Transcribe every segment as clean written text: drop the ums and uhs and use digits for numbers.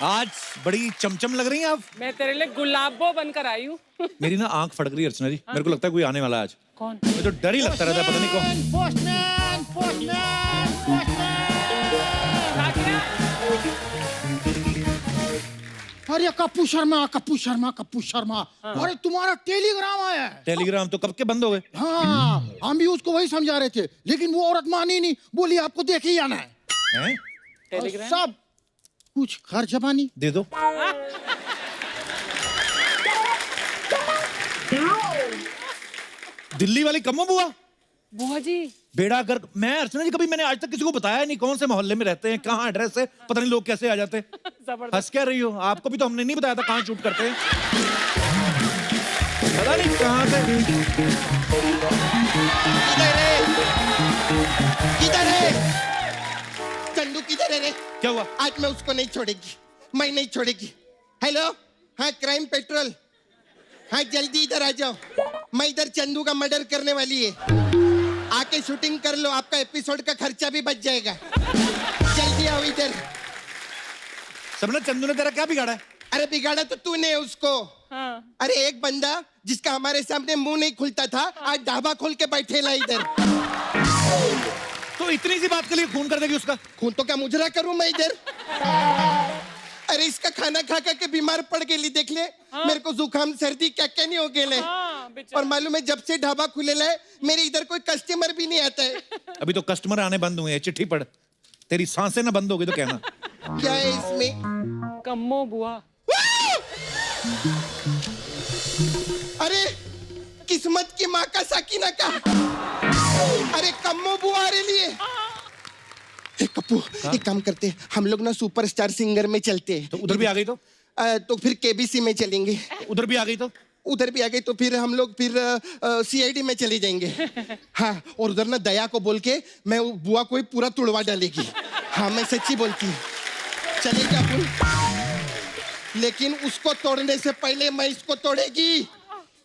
आज बड़ी चमचम लग रही हैं आप। मैं तेरे लिए गुलाबो बनकर आई हूँ। मेरी ना आंख फटक रही है अर्चना जी। मेरे को लगता है कोई आने वाला है आज। कौन? मुझे तो डर ही लगता रहता है, पता नहीं कौन। पोस्टमैन पोस्टमैन अरे कप्पू शर्मा कप्पू शर्मा कप्पू शर्मा। अरे तुम्हारा टेलीग्राम आया है। टेलीग्राम तो कब के बंद हो गए। हाँ हम भी उसको वही समझा रहे थे, लेकिन वो औरत मानी नहीं, बोली आपको देख ही आना है। हैं? टेलीग्राम? सब कुछ खर्च पानी दे दो। दिल्ली वाली कम्मो बुआ। बुआ जी बेड़ा कर। मैं अर्चना जी कभी मैंने आज तक किसी को बताया नहीं कौन से मोहल्ले में रहते हैं, कहाँ एड्रेस है, पता नहीं लोग कैसे आ जाते हैं। जबरदस्त। हंस क्या रही हो? आपको भी तो हमने नहीं बताया था कहाँ शूट करते हैं। पता नहीं कहाँ से। किधर है चंदू, किधर है रे? क्या हुआ? आज मैं उसको नहीं छोड़ेगी, मैं नहीं छोड़ेगी। हेलो, हाँ क्राइम पेट्रोल, हाँ जल्दी इधर आ जाओ। मैं इधर चंदू का मर्डर करने वाली है, आके शूटिंग कर लो, आपका एपिसोड का खर्चा भी बच जाएगा। जल्दी आओ इधर। सबने चंदू ने तेरा क्या बिगाड़ा है? अरे बिगाड़ा तो तूने उसको। हाँ। अरे एक बंदा जिसका हमारे सामने मुंह नहीं खुलता था, आज ढाबा खोल के बैठेला इधर। तो इतनी सी बात के लिए खून कर देगी उसका? खून तो क्या मुजरा करूं मैं इधर? अरे इसका खाना खा के बीमार पड़ गई, देख ले। हाँ। मेरे को जुकाम सर्दी क्या क्या नहीं हो गए। हाँ, और मालूम है जब से ढाबा खुलेला है मेरे इधर कोई कस्टमर भी नहीं आता है। अभी तो कस्टमर आने बंद हुए हैं। चिट्ठी पढ़, तेरी सांसें ना बंद हो गई तो कहना। क्या है इसमें? कम्मो बुआ। अरे किस्मत की माँ का साकिना का। अरे कम्मो बुआ रे लिए। ए कप्पू, एक काम करते हैं हम लोग ना सुपरस्टार सिंगर में चलते हैं। तो उधर भी आ गई तो फिर केबीसी में चलेंगे। उधर भी आ गई तो उधर भी आ गई तो फिर हम लोग फिर सीआईडी में चले जाएंगे। हाँ, और उधर ना दया को बोल के मैं बुआ को ही पूरा तुड़वा डालेगी। हाँ मैं सच्ची बोलती हूँ, चलेगा अपन। लेकिन उसको तोड़ने से पहले मैं इसको तोड़ेगी।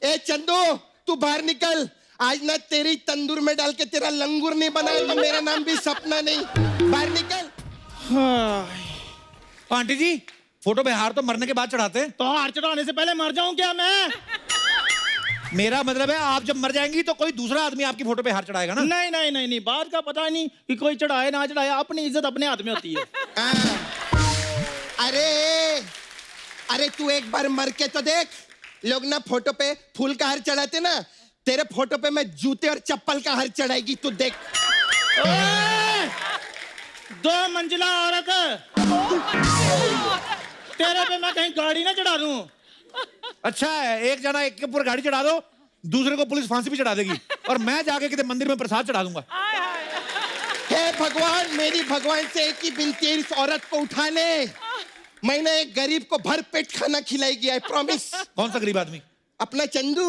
ए चंदू तू बाहर निकल, आज ना तेरी तंदूर में डाल के तेरा लंगूर नहीं बनाया तो मेरा नाम भी सपना नहीं। बाहर निकल। आंटी जी, फोटो पे हार तो मरने के बाद चढ़ाते हैं। तो हार चढ़ाने से पहले मर जाऊं क्या मैं? मेरा मतलब है आप जब मर जाएंगी तो कोई दूसरा आदमी आपकी फोटो पे हार चढ़ाएगा ना। नहीं नहीं नहीं नहीं, बात का पता नहीं कि कोई चढ़ाए ना चढ़ाए, अपनी इज्जत अपने हाथ में होती है। अरे अरे तू एक बार मर के तो देख। लोग ना फोटो पे फूल का हार चढ़ाते ना, तेरे फोटो पे मैं जूते और चप्पल का हार चढ़ाएगी, तू देख। 2 मंजिला औरत तेरे पे मैं कहीं गाड़ी ना चढ़ा दूं। अच्छा है, एक जना एक के ऊपर गाड़ी चढ़ा दो, दूसरे को पुलिस फांसी भी चढ़ा देगी और मैं जाके किसी मंदिर में प्रसाद चढ़ा दूंगा। हे भगवान, मेरी भगवान से एक ही विनती है, इस औरत को उठा ले। मैंने एक गरीब को भर पेट खाना खिलाएगी, आई प्रॉमिस। कौन सा गरीब आदमी? अपना चंदू।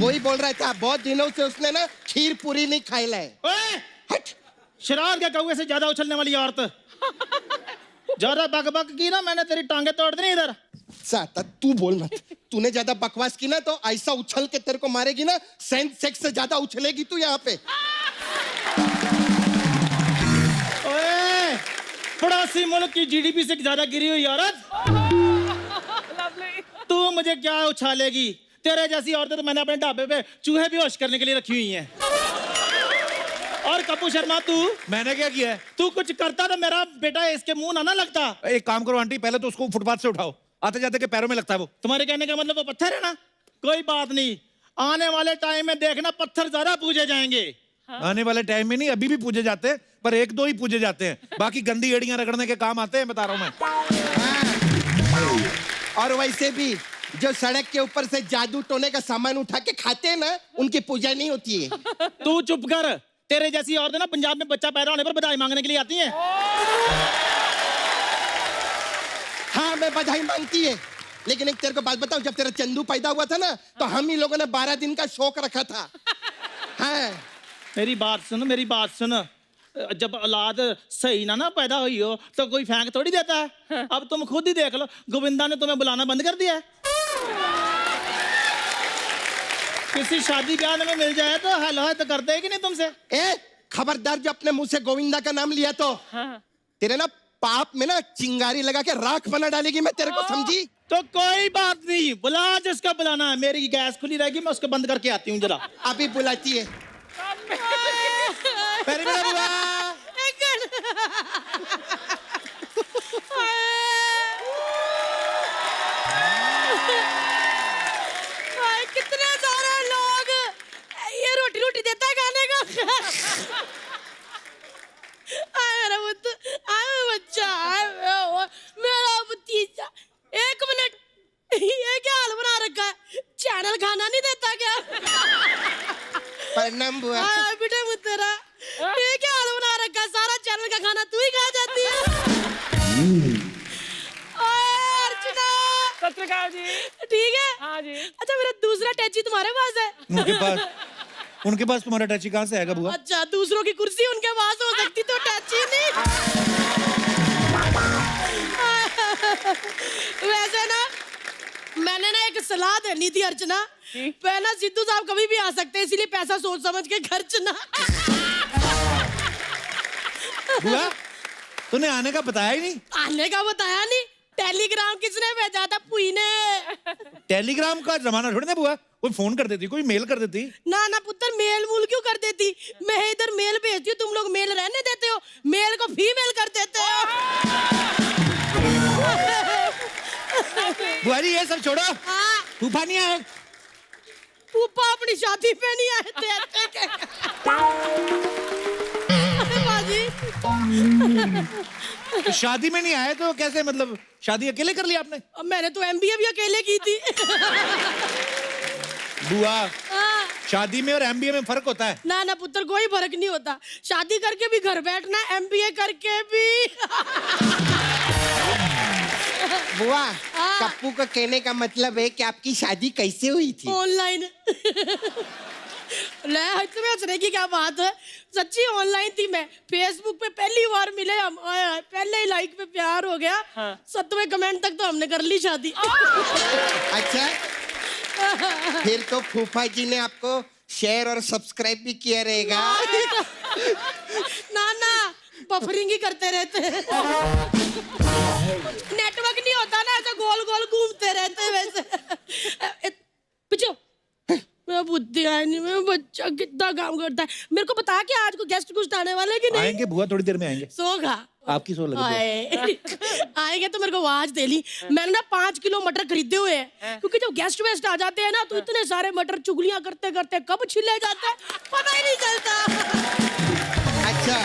वही बोल रहा था, बहुत दिनों से उसने ना खीर पूरी नहीं खाई है। हट। शराब के कौवे से ज्यादा उछलने वाली औरत, ज्यादा बक बक की ना मैंने तेरी टांगे तोड़ दी इधर। साता तू बोल मत। तूने ज्यादा बकवास की ना तो ऐसा उछल के तेरे को मारेगी ना, सेक्स से ज्यादा उछलेगी तू यहाँ पे। ओए, पड़ोसी मुल्क की जीडीपी से ज्यादा गिरी हुई औरत, तू मुझे क्या उछालेगी? तेरे जैसी औरतें तो मैंने अपने ढाबे पे चूहे भी होश करने के लिए रखी हुई हैं। और कप्पू शर्मा तू, मैंने क्या किया है? तू कुछ करता तो मेरा बेटा इसके मुंह ना लगता। एक काम करो आंटी, पहले तो उसको फुटपाथ से उठाओ, आते जाते के पैरों में लगता है वो। तुम्हारे कहने का मतलब वो पत्थर है ना? कोई बात नहीं, आने वाले टाइम में देखना पत्थर ज्यादा पूजे जाएंगे। आने वाले टाइम में नहीं, अभी भी पूजे जाते हैं, पर 1-2 ही पूजे जाते हैं, बाकी गंदी एड़ियां रगड़ने के काम आते हैं, बता रहा हूं मैं। और वैसे भी जो सड़क के ऊपर से जादू टोने का सामान उठा के खाते हैं ना, उनकी पूजा नहीं होती है। तू चुप कर, तेरे जैसी औरतें ना पंजाब में बच्चा पैदा होने पर बधाई मांगने के लिए आती हैं। हाँ मैं बधाई मांगती है, लेकिन एक तेरे को बात बताऊं, जब तेरा चंदू पैदा हुआ था ना तो हम ही लोगों ने 12 दिन का शौक रखा था। हाँ मेरी बात सुन, मेरी बात सुन। जब औलाद सही ना पैदा हुई हो तो कोई फेंक थोड़ी देता है। अब तुम खुद ही देख लो, गोविंदा ने तुम्हें बुलाना बंद कर दिया है। किसी शादी ब्याह में मिल जाए तो हेलो तो करते है कि नहीं तुमसे? ए खबरदार, जो अपने मुंह से गोविंदा का नाम लिया तो तेरे ना पाप में ना चिंगारी लगा के राख बना डालेगी, मैं तेरे को समझी। तो कोई बात नहीं, बुला जिसका बुलाना है। मेरी गैस खुली रहेगी, मैं उसको बंद करके आती हूँ जरा। अभी बुलाती है। पहले मेरा बुआ। कितने सारे लोग, ये रोटी रोटी देता है खाने का। मेरा बुद्ध, बच्चा, मेरा भतीजा। एक मिनट, ये क्या हाल बना रखा है? चैनल खाना नहीं देता क्या? प्रणाम बुआ। बेटा मुतेरा, ये क्या हाल बना रखा है? सारा चैनल का खाना तू ही खा जाती है। अर्चना, सत श्री अकाल जी। ठीक है? हाँ जी। अच्छा, मेरा दूसरा टैची तुम्हारे पास है? उनके पास तुम्हारा टैची कहाँ से आएगा बुआ? अच्छा, दूसरों की कुर्सी उनके पास हो सकती तो टैची नहीं। वैसे ना, मैंने ना एक सलाह देनी थी अर्चना। पहला सिद्धू साहब कभी भी आ सकते हैं, इसीलिए पैसा सोच समझ के खर्चना। बुआ, तूने आने का बताया ही नहीं। आने का बताया नहीं? टेलीग्राम किसने भेजा था? पुई ने। टेलीग्राम का जमाना थोड़ी ना बुआ, कोई फोन कर देती, कोई मेल कर देती। ना ना पुत्र, मेल मूल क्यों कर देती? मैं इधर मेल भेजती हूँ, तुम लोग मेल रहने देते हो, मेल को फीमेल कर देते हो। बुआ जी ये सब छोड़ो, हाँ, तूफान नहीं आए। फूफा अपनी शादी पे नहीं आए थे। बाजी, तो शादी में नहीं आए तो कैसे, मतलब शादी अकेले कर ली आपने? मैंने तो MBA भी अकेले की थी। बुआ, हाँ। शादी में और MBA में फर्क होता है। ना ना पुत्र, कोई फर्क नहीं होता। शादी करके भी घर बैठना, MBA करके भी। बुआ, कप्पू का कहने का मतलब है कि आपकी शादी कैसे हुई थी? ऑनलाइन। ले, तुम्हें हंसने की क्या बात है? सच्ची ऑनलाइन थी मैं। फेसबुक पे पहली बार मिले हम, पहले ही लाइक पे प्यार हो गया। हाँ। 7वें कमेंट तक तो हमने कर ली शादी। अच्छा, फिर तो फूफा जी ने आपको शेयर और सब्सक्राइब भी किया रहेगा। ना ना, बफरिंग ही करते रहते हैं। नेटवर्क नहीं होता ना, ऐसे गोल गोल घूमते रहते हैं वैसे। पीछे मैं बुद्धि आई नहीं, मैं बच्चा कितना काम करता है। मेरे को बता कि आज को गेस्ट कुछ आने वाले कि नहीं? आएंगे बुआ, थोड़ी देर में आएंगे। सोगा आपकी सो लगी बुआ। आएंगे तो मेरे को आवाज दे ली। मैंने ना 5 किलो मटर खरीदे हुए हैं, क्योंकि जब गेस्ट वेस्ट आ जाते हैं ना, तो इतने सारे मटर चुगलियां करते करते कब छिले जाते हैं पता ही नहीं चलता। अच्छा,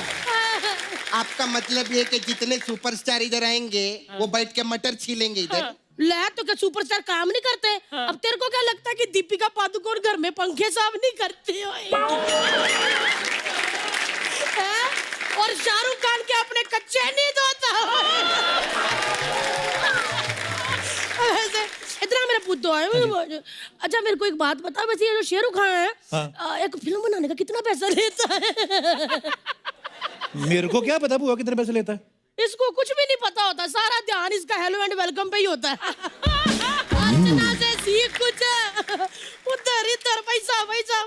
आपका मतलब ये कि जितने सुपरस्टार इधर आएंगे वो बैठ के मटर छीलेंगे इधर। ले, तो क्या सुपरस्टार काम नहीं करते? अब तेरे को क्या लगता है कि दीपिका पादुकोण घर में पंखे साफ नहीं करती हो? और शाहरुख खान के अपने कच्चे नहीं धोता हो? वैसे इतना मेरा पुत्तो है। अच्छा, मेरे को एक बात बता, वैसे ये जो शाहरुख खान है, एक फिल्म बनाने का कितना पैसा लेता है? मेरे को क्या पता बुआ कितने पैसे लेता है? इसको कुछ भी नहीं पता होता, सारा ध्यान इसका हेलो एंड वेलकम पे ही होता है। अर्चना से सीख कुछ, उधर इधर पैसा पैसा।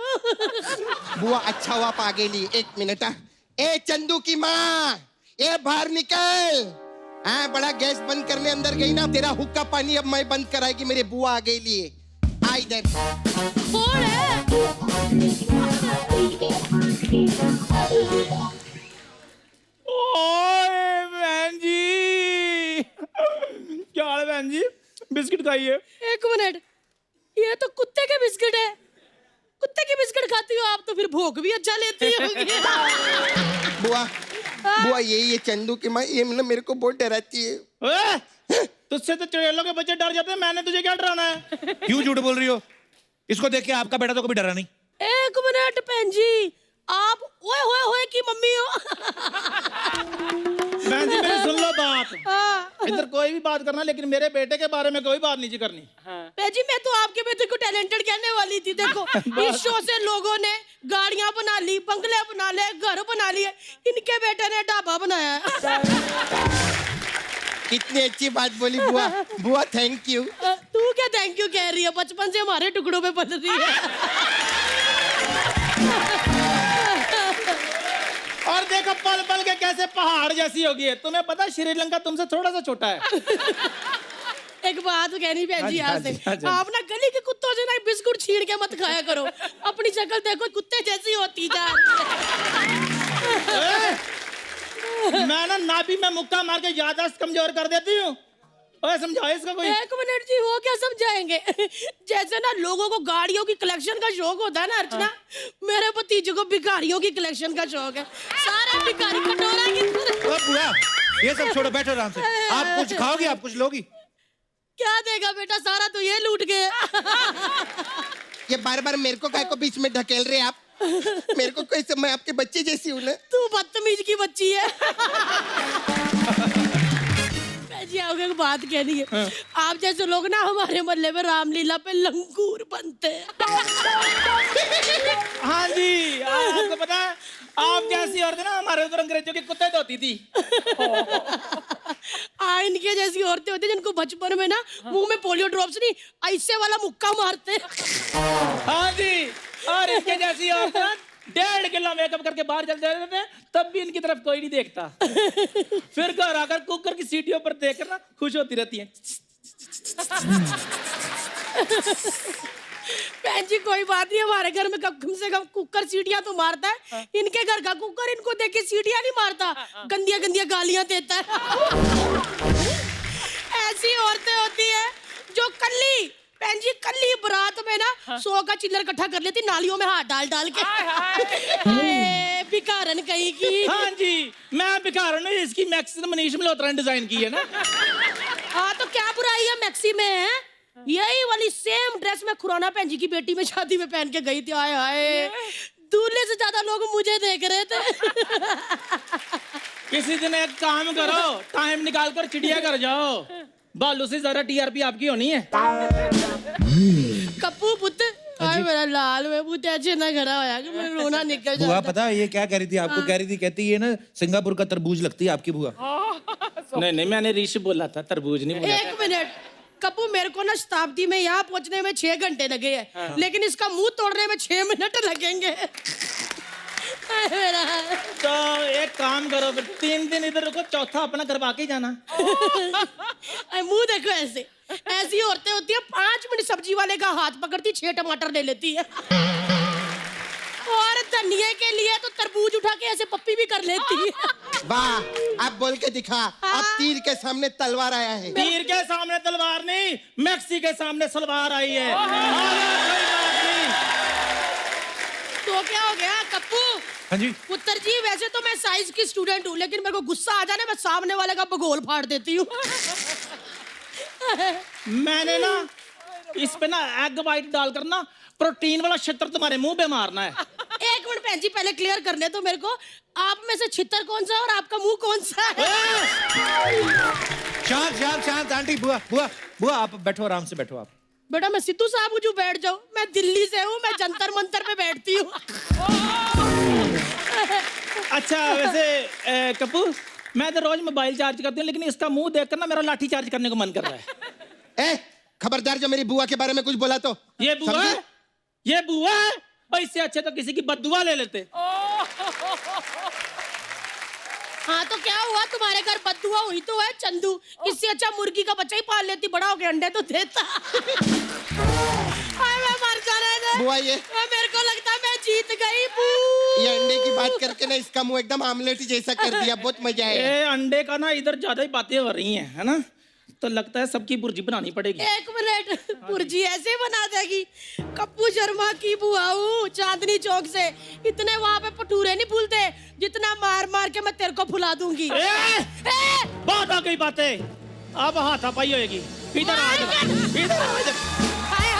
बुआ, अच्छा हुआ आप आ गेली। 1 मिनट। ए चंदू की माँ, ए बाहर निकल। हाँ, बड़ा गैस बंद करने अंदर गई ना, तेरा हुक्का पानी अब मैं बंद कराएगी। मेरे बुआ आ गई लिए। आ इधर। कौन है? ओए बहन जी, क्या हाल है बहन जी? बिस्किट खाइए। 1 मिनट, ये तो कुत्ते के बिस्किट है। कुत्ते के बिस्किट खाती हो आप तो फिर भूख भी अच्छा लेती होगी। बुआ, बुआ ये चंदू की माँ, ये ना मेरे को बहुत डराती है। ओए, तुझसे तो चुड़ैलों के बच्चे डर जाते हैं, मैंने तुझे क्या डराना है? क्यों झूठ बोल रही हो? इसको देख के आपका बेटा तो कभी डरा नहीं। 1 मिनट बहन जी, आप ओए होए होए की मम्मी हो? बहन जी मेरी सुन लो बात। हाँ। इधर कोई भी बात करना, लेकिन मेरे बेटे के बारे में कोई बात नहीं करनी। बहन जी, मैं तो आपके बेटे को टैलेंटेड कहने वाली थी। देखो, इस शो से लोगों ने गाड़ियां बना ली, बंगले बना ले, घर बना लिए, इनके बेटे ने ढाबा बनाया है। कितनी अच्छी बात बोली बुआ। बुआ थैंक यू। तू क्या थैंक यू कह रही है? बचपन से हमारे टुकड़ों पे पल रही है। और देखो पल पल के कैसे पहाड़ जैसी होगी है। तुम्हें पता है श्रीलंका तुमसे थोड़ा सा छोटा है। एक बात कहनी बहन जी हाँ यहाँ जी, से, हाँ जी। आप ना गली के कुत्तों से ना बिस्कुट छीन के मत खाया करो। अपनी शक्ल देखो कुत्ते जैसी होती जा। मैं ना नाभि में मुक्का मार के याददाश्त कमजोर कर देती हूँ। ओए समझाओ इसका कोई। 1 मिनट जी, वो क्या समझाएंगे? जैसे ना लोगों को गाड़ियों की कलेक्शन का शौक होता है ना अर्चना, मेरे भतीजे को भिखारियों की कलेक्शन का शौक है। सारे भिखारी कटोरा की तरह। ओ बुआ, ये सब छोड़ो, बैठो आराम से। आप कुछ खाओगी, आप कुछ लोगी? क्या देगा बेटा, सारा तो ये लूट गए। ये बार बार मेरे को काय को बीच में ढकेल रहे आप? मेरे को कैसे, मैं आपके बच्चे जैसी हूँ ना। तू बदतमीज की बच्ची है। जी आपको एक बात कहनी है, आप जैसे लोग ना हमारे मोहल्ले में रामलीला पे लंगूर बनते हैं। हाँ जी, आपको पता है आप जैसी औरतें ना हमारे उधर अंग्रेजों के कुत्ते धोती थी। इनके जैसी औरतें होती हैं जिनको बचपन में ना मुंह में पोलियो ड्रॉप्स नहीं, ऐसे वाला मुक्का मारते। हाँ जी, और इनके जैसी औरतें 1.5 किलो मेकअप करके बाहर चल जाते थे, तब भी इनकी तरफ कोई नहीं देखता। फिर घर आकर कुकर की सीटियों पर देखकर ना खुश होती रहती हैं। बहन जी कोई बात नहीं, हमारे घर में कम से कम कुकर सीटियां तो मारता है। इनके घर का कुकर इनको देख के सीटियां नहीं मारता, गंदिया गंदिया गालियां देता है। ऐसी औरतें होती है जो कल्ली, बहन जी कल्ली बारात में ना 100 का चिल्लर इकट्ठा कर लेती नालियों में हाथ डाल डाल के। भिखारन कहीं की। हाँ जी, मैं भिखारन हूँ, इसकी मैक्सी ने मनीष मल्होत्रा ने डिजाइन की है ना। हाँ तो क्या बुराई है मैक्सी में है? यही वाली सेम ड्रेस में खुराना बहन जी की बेटी में शादी में पहन के गई थी। आए हाय, दूल्हे से ज्यादा लोग मुझे देख रहे थे। किसी दिन एक काम करो, टाइम निकाल कर चिड़ियाघर जाओ, बालू से ज्यादा टीआरपी आपकी होनी है। कप्पू पुत्र, आए मेरा लाल, मैं पुत्र ऐसे ना खड़ा होया कि मैं रोना निकल बुआ जाता। पता है ये क्या कह रही थी आपको? कह रही थी, कहती ये ना सिंगापुर का तरबूज लगती है आपकी बुआ। नहीं नहीं, मैंने ऋषि बोला था, तरबूज नहीं बोला। 1 मिनट कप्पू, मेरे को ना शताब्दी में यहाँ पहुंचने में 6 घंटे लगे हैं, लेकिन इसका मुंह तोड़ने में 6 मिनट लगेंगे। तो एक काम करो, फिर 3 दिन इधर रुको, चौथा अपना करवा के जाना। मुंह देखो ऐसे, ऐसी औरतें होती है 5 मिनट सब्जी वाले का हाथ पकड़ती 6 टमाटर ले लेती है, और धनिया के लिए तो तरबूज उठा के ऐसे पप्पी भी कर लेती है। वाह, आप बोल के दिखा। अब तीर के सामने तलवार आया है। तीर के सामने तलवार नहीं, मैक्सी के सामने सलवार आई है। कोई बात नहीं। तो क्या हो गया कप्पू? हाँ जी। पुत्र जी वैसे तो मैं साइंस की स्टूडेंट हूँ, लेकिन मेरे को गुस्सा आ जाना मैं सामने वाले का भूगोल फाड़ देती हूँ। मैंने ना इस पे ना एग वाइट डालकर ना प्रोटीन वाला छितर तुम्हारे मुंह पे मारना है। 1 मिनट बहन जी, पहले क्लियर कर ले तो मेरे को, आप में से छितर कौन सा है और आपका मुंह कौन सा है? शांत शांत शांत आंटी। बुआ बुआ बुआ, आप बैठो, आराम से बैठो आप। बेटा मैं सिद्धू साहब जो बैठ जाऊं, मैं दिल्ली से हूँ, मैं जंतर मंतर पे बैठती हूँ। अच्छा वैसे कप्पू, मैं तो रोज मोबाइल चार्ज करती हूँ, लेकिन इसका मुंह देखकर ना मेरा लाठी चार्ज करने को मन कर रहा है। खबरदार, जो मेरी बुआ के बारे में कुछ बोला तो। ये बुआ समझे? है? ये बुआ है? और इससे अच्छे तो किसी की बद्दुआ ले लेते। हाँ तो क्या हुआ, तुम्हारे घर बद्दुआ हुई तो है चंदू, इससे अच्छा मुर्गी का बच्चा ही पाल लेती, बड़ा हो गया अंडे तो देता। मैं मर जाने बुआ ये मेरे को लगता मैं जीत गई। ये अंडे की बात करके ना इसका मुंह एकदम आमलेट जैसा कर दिया, बहुत मजा आया। ये अंडे का ना इधर ज्यादा ही बातें हो रही हैं, है ना? तो लगता है सबकी बुर्जी बनानी पड़ेगी। 1 मिनट, बुर्जी ऐसे बना देगी? कप्पू शर्मा की बुआ हूँ, चांदनी चौक से। इतने वहाँ पे पटूरे नहीं फूलते जितना मार मार के मैं तेरे को फुला दूंगी। बहुत आ गई बातें, अब हाथापाई होएगी। इधर आ, इधर आ, इधर। हाय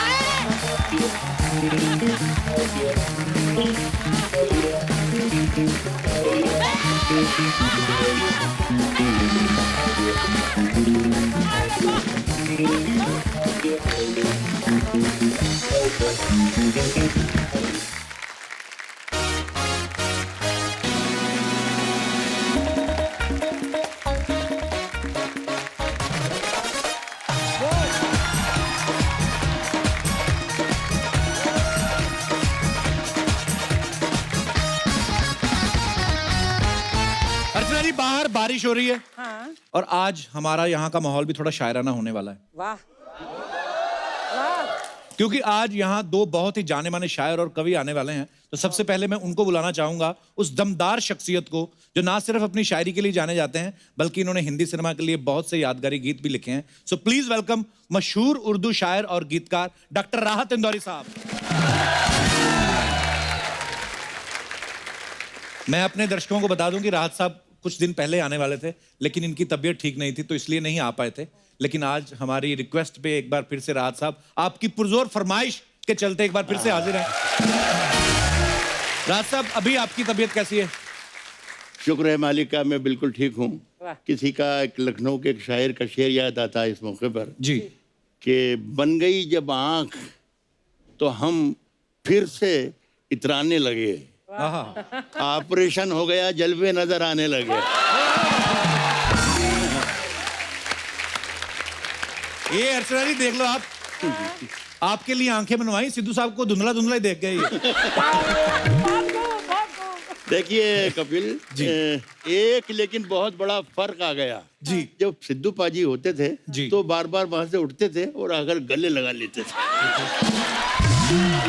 बाहर बारिश हो रही है हाँ और आज हमारा यहाँ का माहौल भी थोड़ा शायराना होने वाला है, वाह वाह क्योंकि आज यहाँ दो बहुत ही जाने माने शायर और कवि आने वाले हैं। तो सबसे पहले मैं उनको बुलाना चाहूंगा, उस दमदार शख्सियत को जो ना सिर्फ अपनी शायरी के लिए जाने जाते हैं बल्कि इन्होंने हिंदी सिनेमा के लिए बहुत से यादगारी गीत भी लिखे हैं। सो प्लीज वेलकम मशहूर उर्दू शायर और गीतकार डॉक्टर राहत इंदौरी साहब। मैं अपने दर्शकों को बता दूं कि राहत साहब कुछ दिन पहले आने वाले थे, लेकिन इनकी तबीयत ठीक नहीं थी तो इसलिए नहीं आ पाए थे। लेकिन आज हमारी रिक्वेस्ट पे एक बार फिर से राहत साहब आपकी पुरजोर फरमाइश के चलते एक बार फिर से हाजिर हैं। राहत साहब, अभी आपकी तबीयत कैसी है? शुक्र है मालिक का, मैं बिल्कुल ठीक हूँ। वाह। किसी का एक लखनऊ के एक शायर का शेर याद आता है इस मौके पर जी। कि बन गई जब आंख तो हम फिर से इतराने लगे, ऑपरेशन हो गया जलवे नजर आने लगे। ये अर्चना जी देख लो, आप आपके लिए आंखें बनवाई, सिद्धू साहब को धुंधला धुंधला ही देख गए ये। देखिए कपिल जी। एक लेकिन बहुत बड़ा फर्क आ गया जी। जब सिद्धू पाजी होते थे जी। तो बार बार वहां से उठते थे और आकर गले लगा लेते थे।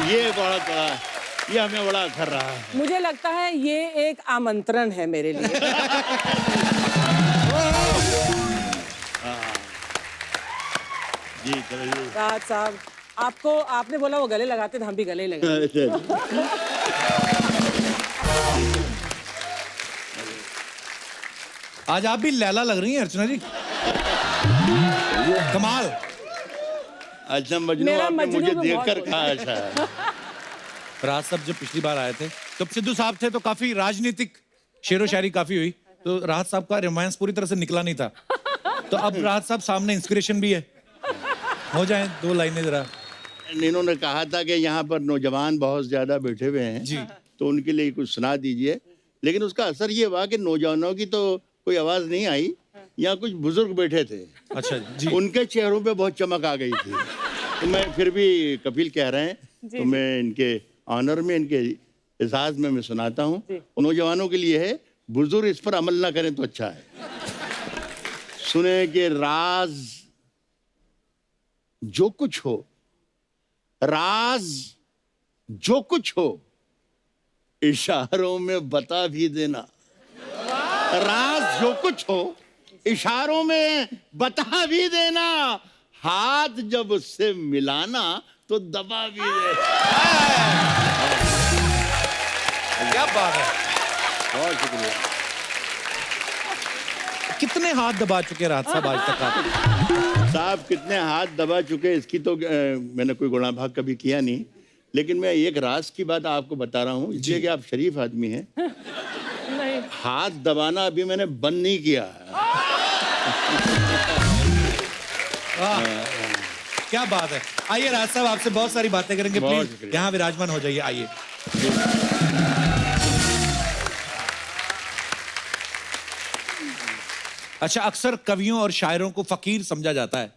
ये बहुत बड़ा, ये हमें बड़ा असर रहा है। मुझे लगता है ये एक आमंत्रण है मेरे लिए। जी चलिए। राहत साहब, आपको आपने बोला वो गले लगाते थे, हम भी गले लगाते। आज आप भी लैला लग रही हैं अर्चना जी, कमाल। अच्छा मजनू, मेरा आपने मजनू मुझे भी देखकर बहुत कहा अच्छा है। राज साहब जब पिछली बार आए थे तो सिद्धू साहब थे तो काफी राजनीतिक शेरो शायरी काफी हुई, तो राहत साहब का रोमांस पूरी तरह से निकला नहीं था। तो अब राहत साहब सामने इंस्पिरेशन भी है, हो जाए दो लाइनें जरा। इन्होंने कहा था कि यहाँ पर नौजवान बहुत ज्यादा बैठे हुए हैं जी। तो उनके लिए कुछ सुना दीजिए, लेकिन उसका असर ये हुआ कि नौजवानों की तो कोई आवाज नहीं आई, यहाँ कुछ बुजुर्ग बैठे थे, अच्छा जी। उनके चेहरों पे बहुत चमक आ गई थी। तो मैं फिर भी कपिल कह रहे हैं तो मैं इनके ऑनर में, इनके एजाज में मैं सुनाता हूँ। नौजवानों के लिए है, बुजुर्ग इस पर अमल ना करें तो अच्छा है। सुने कि राज जो कुछ हो, राज जो कुछ हो इशारों में बता भी देना। राज जो कुछ हो इशारों में बता भी देना, हाथ जब उससे मिलाना तो दबा भी देना। क्या बात है, बहुत शुक्रिया। कितने हाथ दबा चुके राहत साहब आज तक आप? साहब कितने हाथ दबा चुके इसकी तो मैंने कोई गुणा भाग कभी किया नहीं, लेकिन मैं एक राज की बात आपको बता रहा हूँ, इसलिए कि आप शरीफ आदमी हैं। नहीं, हाथ दबाना अभी मैंने बंद नहीं किया है। क्या बात है। आइए राज साहब, आपसे बहुत सारी बातें करेंगे, बहुत प्लीज शुक्रिया। यहाँ विराजमान हो जाइए, आइए। अच्छा, अक्सर कवियों और शायरों को फकीर समझा जाता है,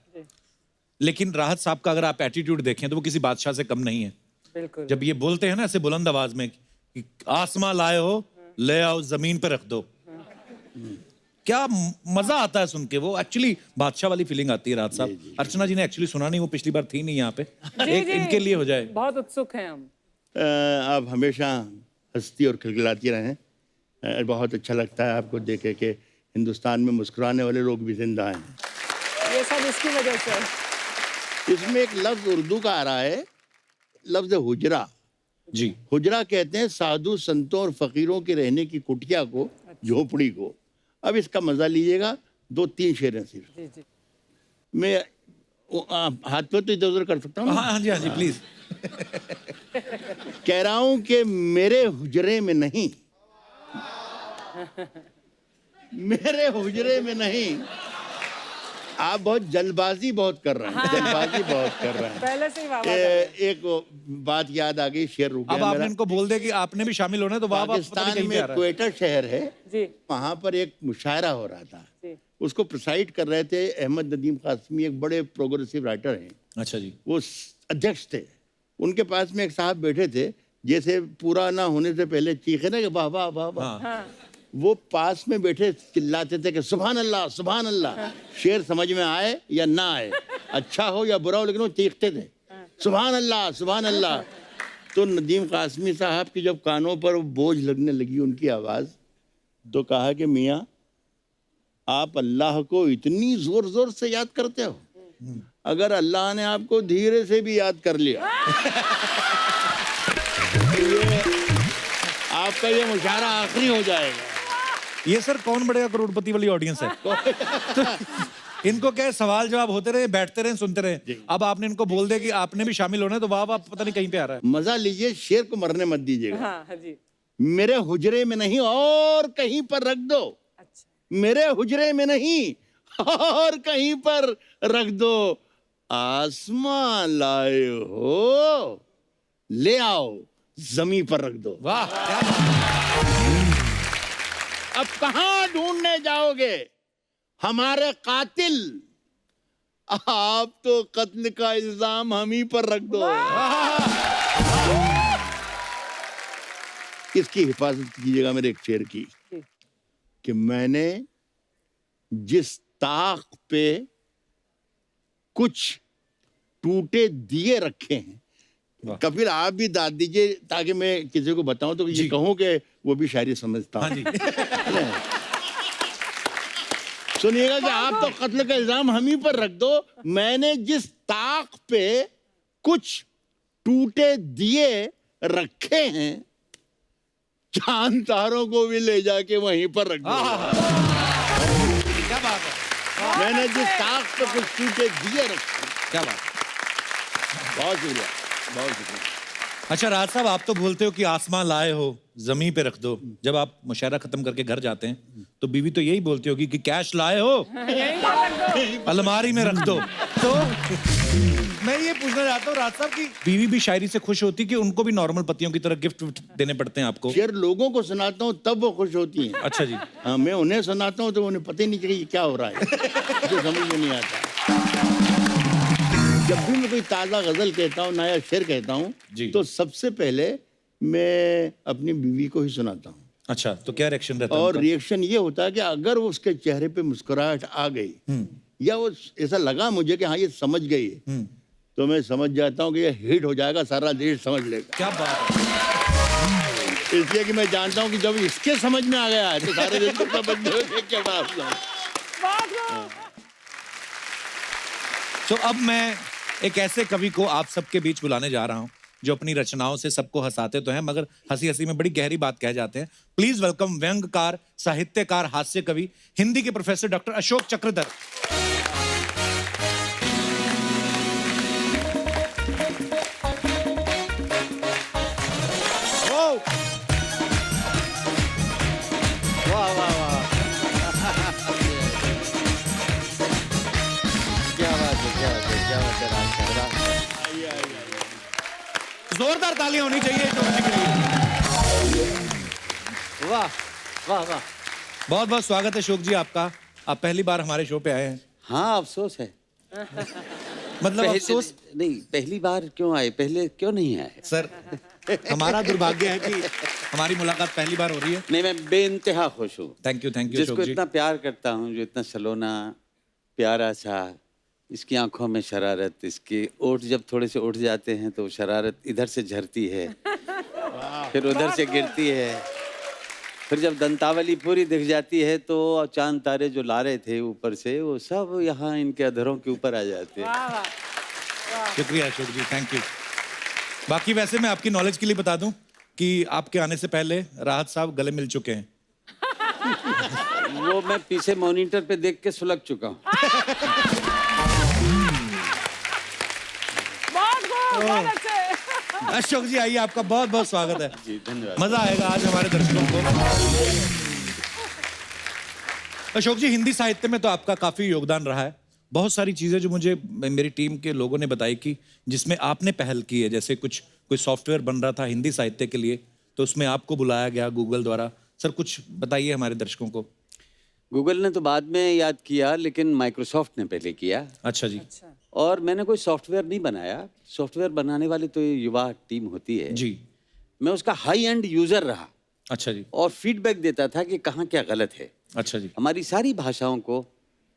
लेकिन राहत साहब का अगर आप एटीट्यूड देखें तो वो किसी बादशाह से कम नहीं है। बिल्कुल। जब ये बोलते हैं ना ऐसे बुलंद आवाज में कि आसमां लाए हो ले आओ जमीन पे रख दो, क्या मजा आता है सुन के। वो एक्चुअली बादशाह वाली फीलिंग आती है राहत साहब। अर्चना जी ने एक्चुअली सुना नहीं, वो पिछली बार थी नहीं यहाँ पे। एक जी। इनके लिए हो जाए। बहुत उत्सुक हैं हम। आप हमेशा हंसती और खिलखिलाती रहें। बहुत अच्छा लगता है आपको देख के हिंदुस्तान में मुस्कुराने वाले लोग भी जिंदा हैं। ये सब इसकी वजह से। इसमें एक लफ्ज उर्दू का आ रहा है, लफ्ज हुजरा। जी। हुजरा कहते हैं साधु संतों और फकीरों के रहने की कुटिया को, झोपड़ी को। अब इसका मजा लीजिएगा, 2-3 शेर हैं सिर्फ। जी जी। मैं हाथ पे तो इधर उधर कर सकता हूँ। हाँ जी, हाँ जी, प्लीज। कह रहा हूं कि मेरे हुजरे में नहीं, मेरे हुजरे में नहीं। आप बहुत जल्दबाजी बहुत कर रहे हैं, जल्दबाजी बहुत कर रहे हैं। पहले से ही वाह वाह कर रहे हैं। एक बात याद आ गई, शेर रुक अब गया आपने मेरा। इनको बोल दिया कि आपने भी शामिल होना है, तो वाह वाह पता नहीं पाकिस्तान कहीं पे आ में रहा है। क्वेटा शहर है, जी वहां पर एक मुशायरा हो रहा था। जी। उसको प्रिसाइड कर रहे थे अहमद नदीम कासमी, एक बड़े प्रोग्रेसिव राइटर हैं। अच्छा जी। वो अध्यक्ष थे। उनके पास में एक साहब बैठे थे, जैसे पूरा ना होने से पहले चीखे ना कि वाह वाह वाह वाह। हाँ। वो पास में बैठे चिल्लाते थे कि सुभान अल्लाह सुभान अल्लाह। शेर समझ में आए या ना आए, अच्छा हो या बुरा हो, लेकिन वो चीखते थे सुभान अल्लाह सुभान अल्लाह। तो नदीम कासमी साहब की जब कानों पर बोझ लगने लगी उनकी आवाज़, तो कहा कि मियाँ आप अल्लाह को इतनी जोर जोर से याद करते हो, अगर अल्लाह ने आपको धीरे से भी याद कर लिया तो ये आपका ये मुशायरा आखिरी हो जाएगा। ये सर कौन बढ़ेगा करोड़पति वाली ऑडियंस है। तो इनको क्या है, सवाल जवाब होते रहे, बैठते रहे, सुनते रहे। अब आपने इनको बोल दिया कि आपने भी शामिल होना है, तो वाह वाह पता नहीं कहीं पे आ रहा है। मजा लीजिए, शेर को मरने मत दीजिएगा। हाँ हाँ जी। मेरे हुजरे में नहीं और कहीं पर रख दो, मेरे हुजरे में नहीं और कहीं पर रख दो। आसमां लाए हो, ले आओ जमीन पर रख दो। वाह क्या बात। अब कहां ढूंढने जाओगे हमारे कातिल, आप तो कत्ल का इल्जाम हम ही पर रख दो। इसकी हिफाजत कीजिएगा मेरे एक शेर की, कि मैंने जिस ताक पे कुछ टूटे दिए रखे हैं। कपिल आप भी दाद दीजिए ताकि मैं किसी को बताऊं तो ये कहूं कि वो भी शायरी समझता हूं। सुनिएगा कि आप तो कत्ल का इल्जाम हम ही पर रख दो, मैंने जिस ताक पे कुछ टूटे दिए रखे हैं, चांद तारों को भी ले जाके वहीं पर रख दो। क्या बात है। मैंने जिस ताक पे कुछ टूटे दिए रखे हैं। क्या बात। बहुत शुक्रिया, बहुत शुक्रिया। अच्छा राज साहब, आप तो बोलते हो कि आसमां लाए हो जमीन पे रख दो। जब आप मुशायरा खत्म करके घर जाते हैं तो बीवी तो यही बोलती होगी कि कैश लाए हो अलमारी में रख दो। तो मैं ये पूछना चाहता हूँ राज साहब की बीवी भी शायरी से खुश होती कि उनको भी नॉर्मल पतियों की तरह गिफ्ट देने पड़ते हैं आपको? शेर लोगों को सुनाता हूँ तब वो खुश होती हैं। अच्छा जी। हाँ, मैं उन्हें सुनाता हूँ तो उन्हें पता ही नहीं चलेगा क्या हो रहा है, जो समझ में नहीं आता। जब भी मैं कोई ताज़ा गजल कहता हूँ, नया शेर कहता हूँ, तो सबसे पहले मैं अपनी बीवी को ही सुनाता हूँ। अच्छा, तो क्या रिएक्शन रहता है और उनका? रिएक्शन ये होता है कि अगर वो उसके चेहरे पे मुस्कुराहट आ गई या वो ऐसा लगा मुझे कि हाँ ये समझ गई है, तो मैं समझ जाता हूँ कि ये हिट हो जाएगा, सारा देश समझ लेगा। क्या बात है। इसलिए कि मैं जानता हूँ कि जब इसके समझ में आ गया है तो सारे देश को समझ में क्या बात है। तो अब मैं एक ऐसे कवि को आप सबके बीच बुलाने जा रहा हूं जो अपनी रचनाओं से सबको हंसाते तो हैं मगर हंसी हंसी में बड़ी गहरी बात कह जाते हैं। प्लीज वेलकम व्यंग्यकार, साहित्यकार, हास्य कवि, हिंदी के प्रोफेसर डॉक्टर अशोक चक्रधर। वाह वाह वाह, क्या बात है, क्या बात है, क्या बात है राज साहब। जोरदार तालियां होनी चाहिए अशोक जी के लिए। वाह वाह वाह। बहुत बहुत स्वागत है अशोक जी आपका। आप पहली बार हमारे शो पे आए हैं। हाँ अफसोस है। मतलब अफसोस नहीं, पहली बार क्यों आए, पहले क्यों नहीं आए? सर, हमारा दुर्भाग्य है कि हमारी मुलाकात पहली बार हो रही है। नहीं, मैं बेइंतहा खुश हूँ। थैंक यू जिसको अशोक जी। इतना प्यार करता हूँ, जो इतना सलोना प्यारा सा, इसकी आंखों में शरारत, इसके ओठ जब थोड़े से उठ जाते हैं तो शरारत इधर से झरती है फिर उधर से गिरती है, फिर जब दंतावली पूरी दिख जाती है तो चांद तारे जो ला रहे थे ऊपर से वो सब यहाँ इनके अधरों के ऊपर आ जाते हैं। शुक्रिया अशोक जी, थैंक यू। बाकी वैसे मैं आपकी नॉलेज के लिए बता दूं कि आपके आने से पहले राहत साहब गले मिल चुके हैं। वो मैं पीछे मॉनिटर पे देख के सुलग चुका हूँ। अशोक जी आइए, आपका बहुत बहुत स्वागत है। जी धन्यवाद। मजा आएगा आज हमारे दर्शकों को। अशोक जी, हिंदी साहित्य में तो आपका काफी योगदान रहा है। बहुत सारी चीजें जो मुझे मेरी टीम के लोगों ने बताई कि जिसमें आपने पहल की है, जैसे कोई सॉफ्टवेयर बन रहा था हिंदी साहित्य के लिए तो उसमें आपको बुलाया गया गूगल द्वारा। सर कुछ बताइए हमारे दर्शकों को। गूगल ने तो बाद में याद किया, लेकिन माइक्रोसॉफ्ट ने पहले किया। अच्छा जी। और मैंने कोई सॉफ्टवेयर नहीं बनाया, सॉफ्टवेयर बनाने वाली तो ये युवा टीम होती है जी। मैं उसका हाई एंड यूजर रहा। अच्छा जी, और फीडबैक देता था कि कहाँ क्या गलत है। अच्छा जी, हमारी सारी भाषाओं को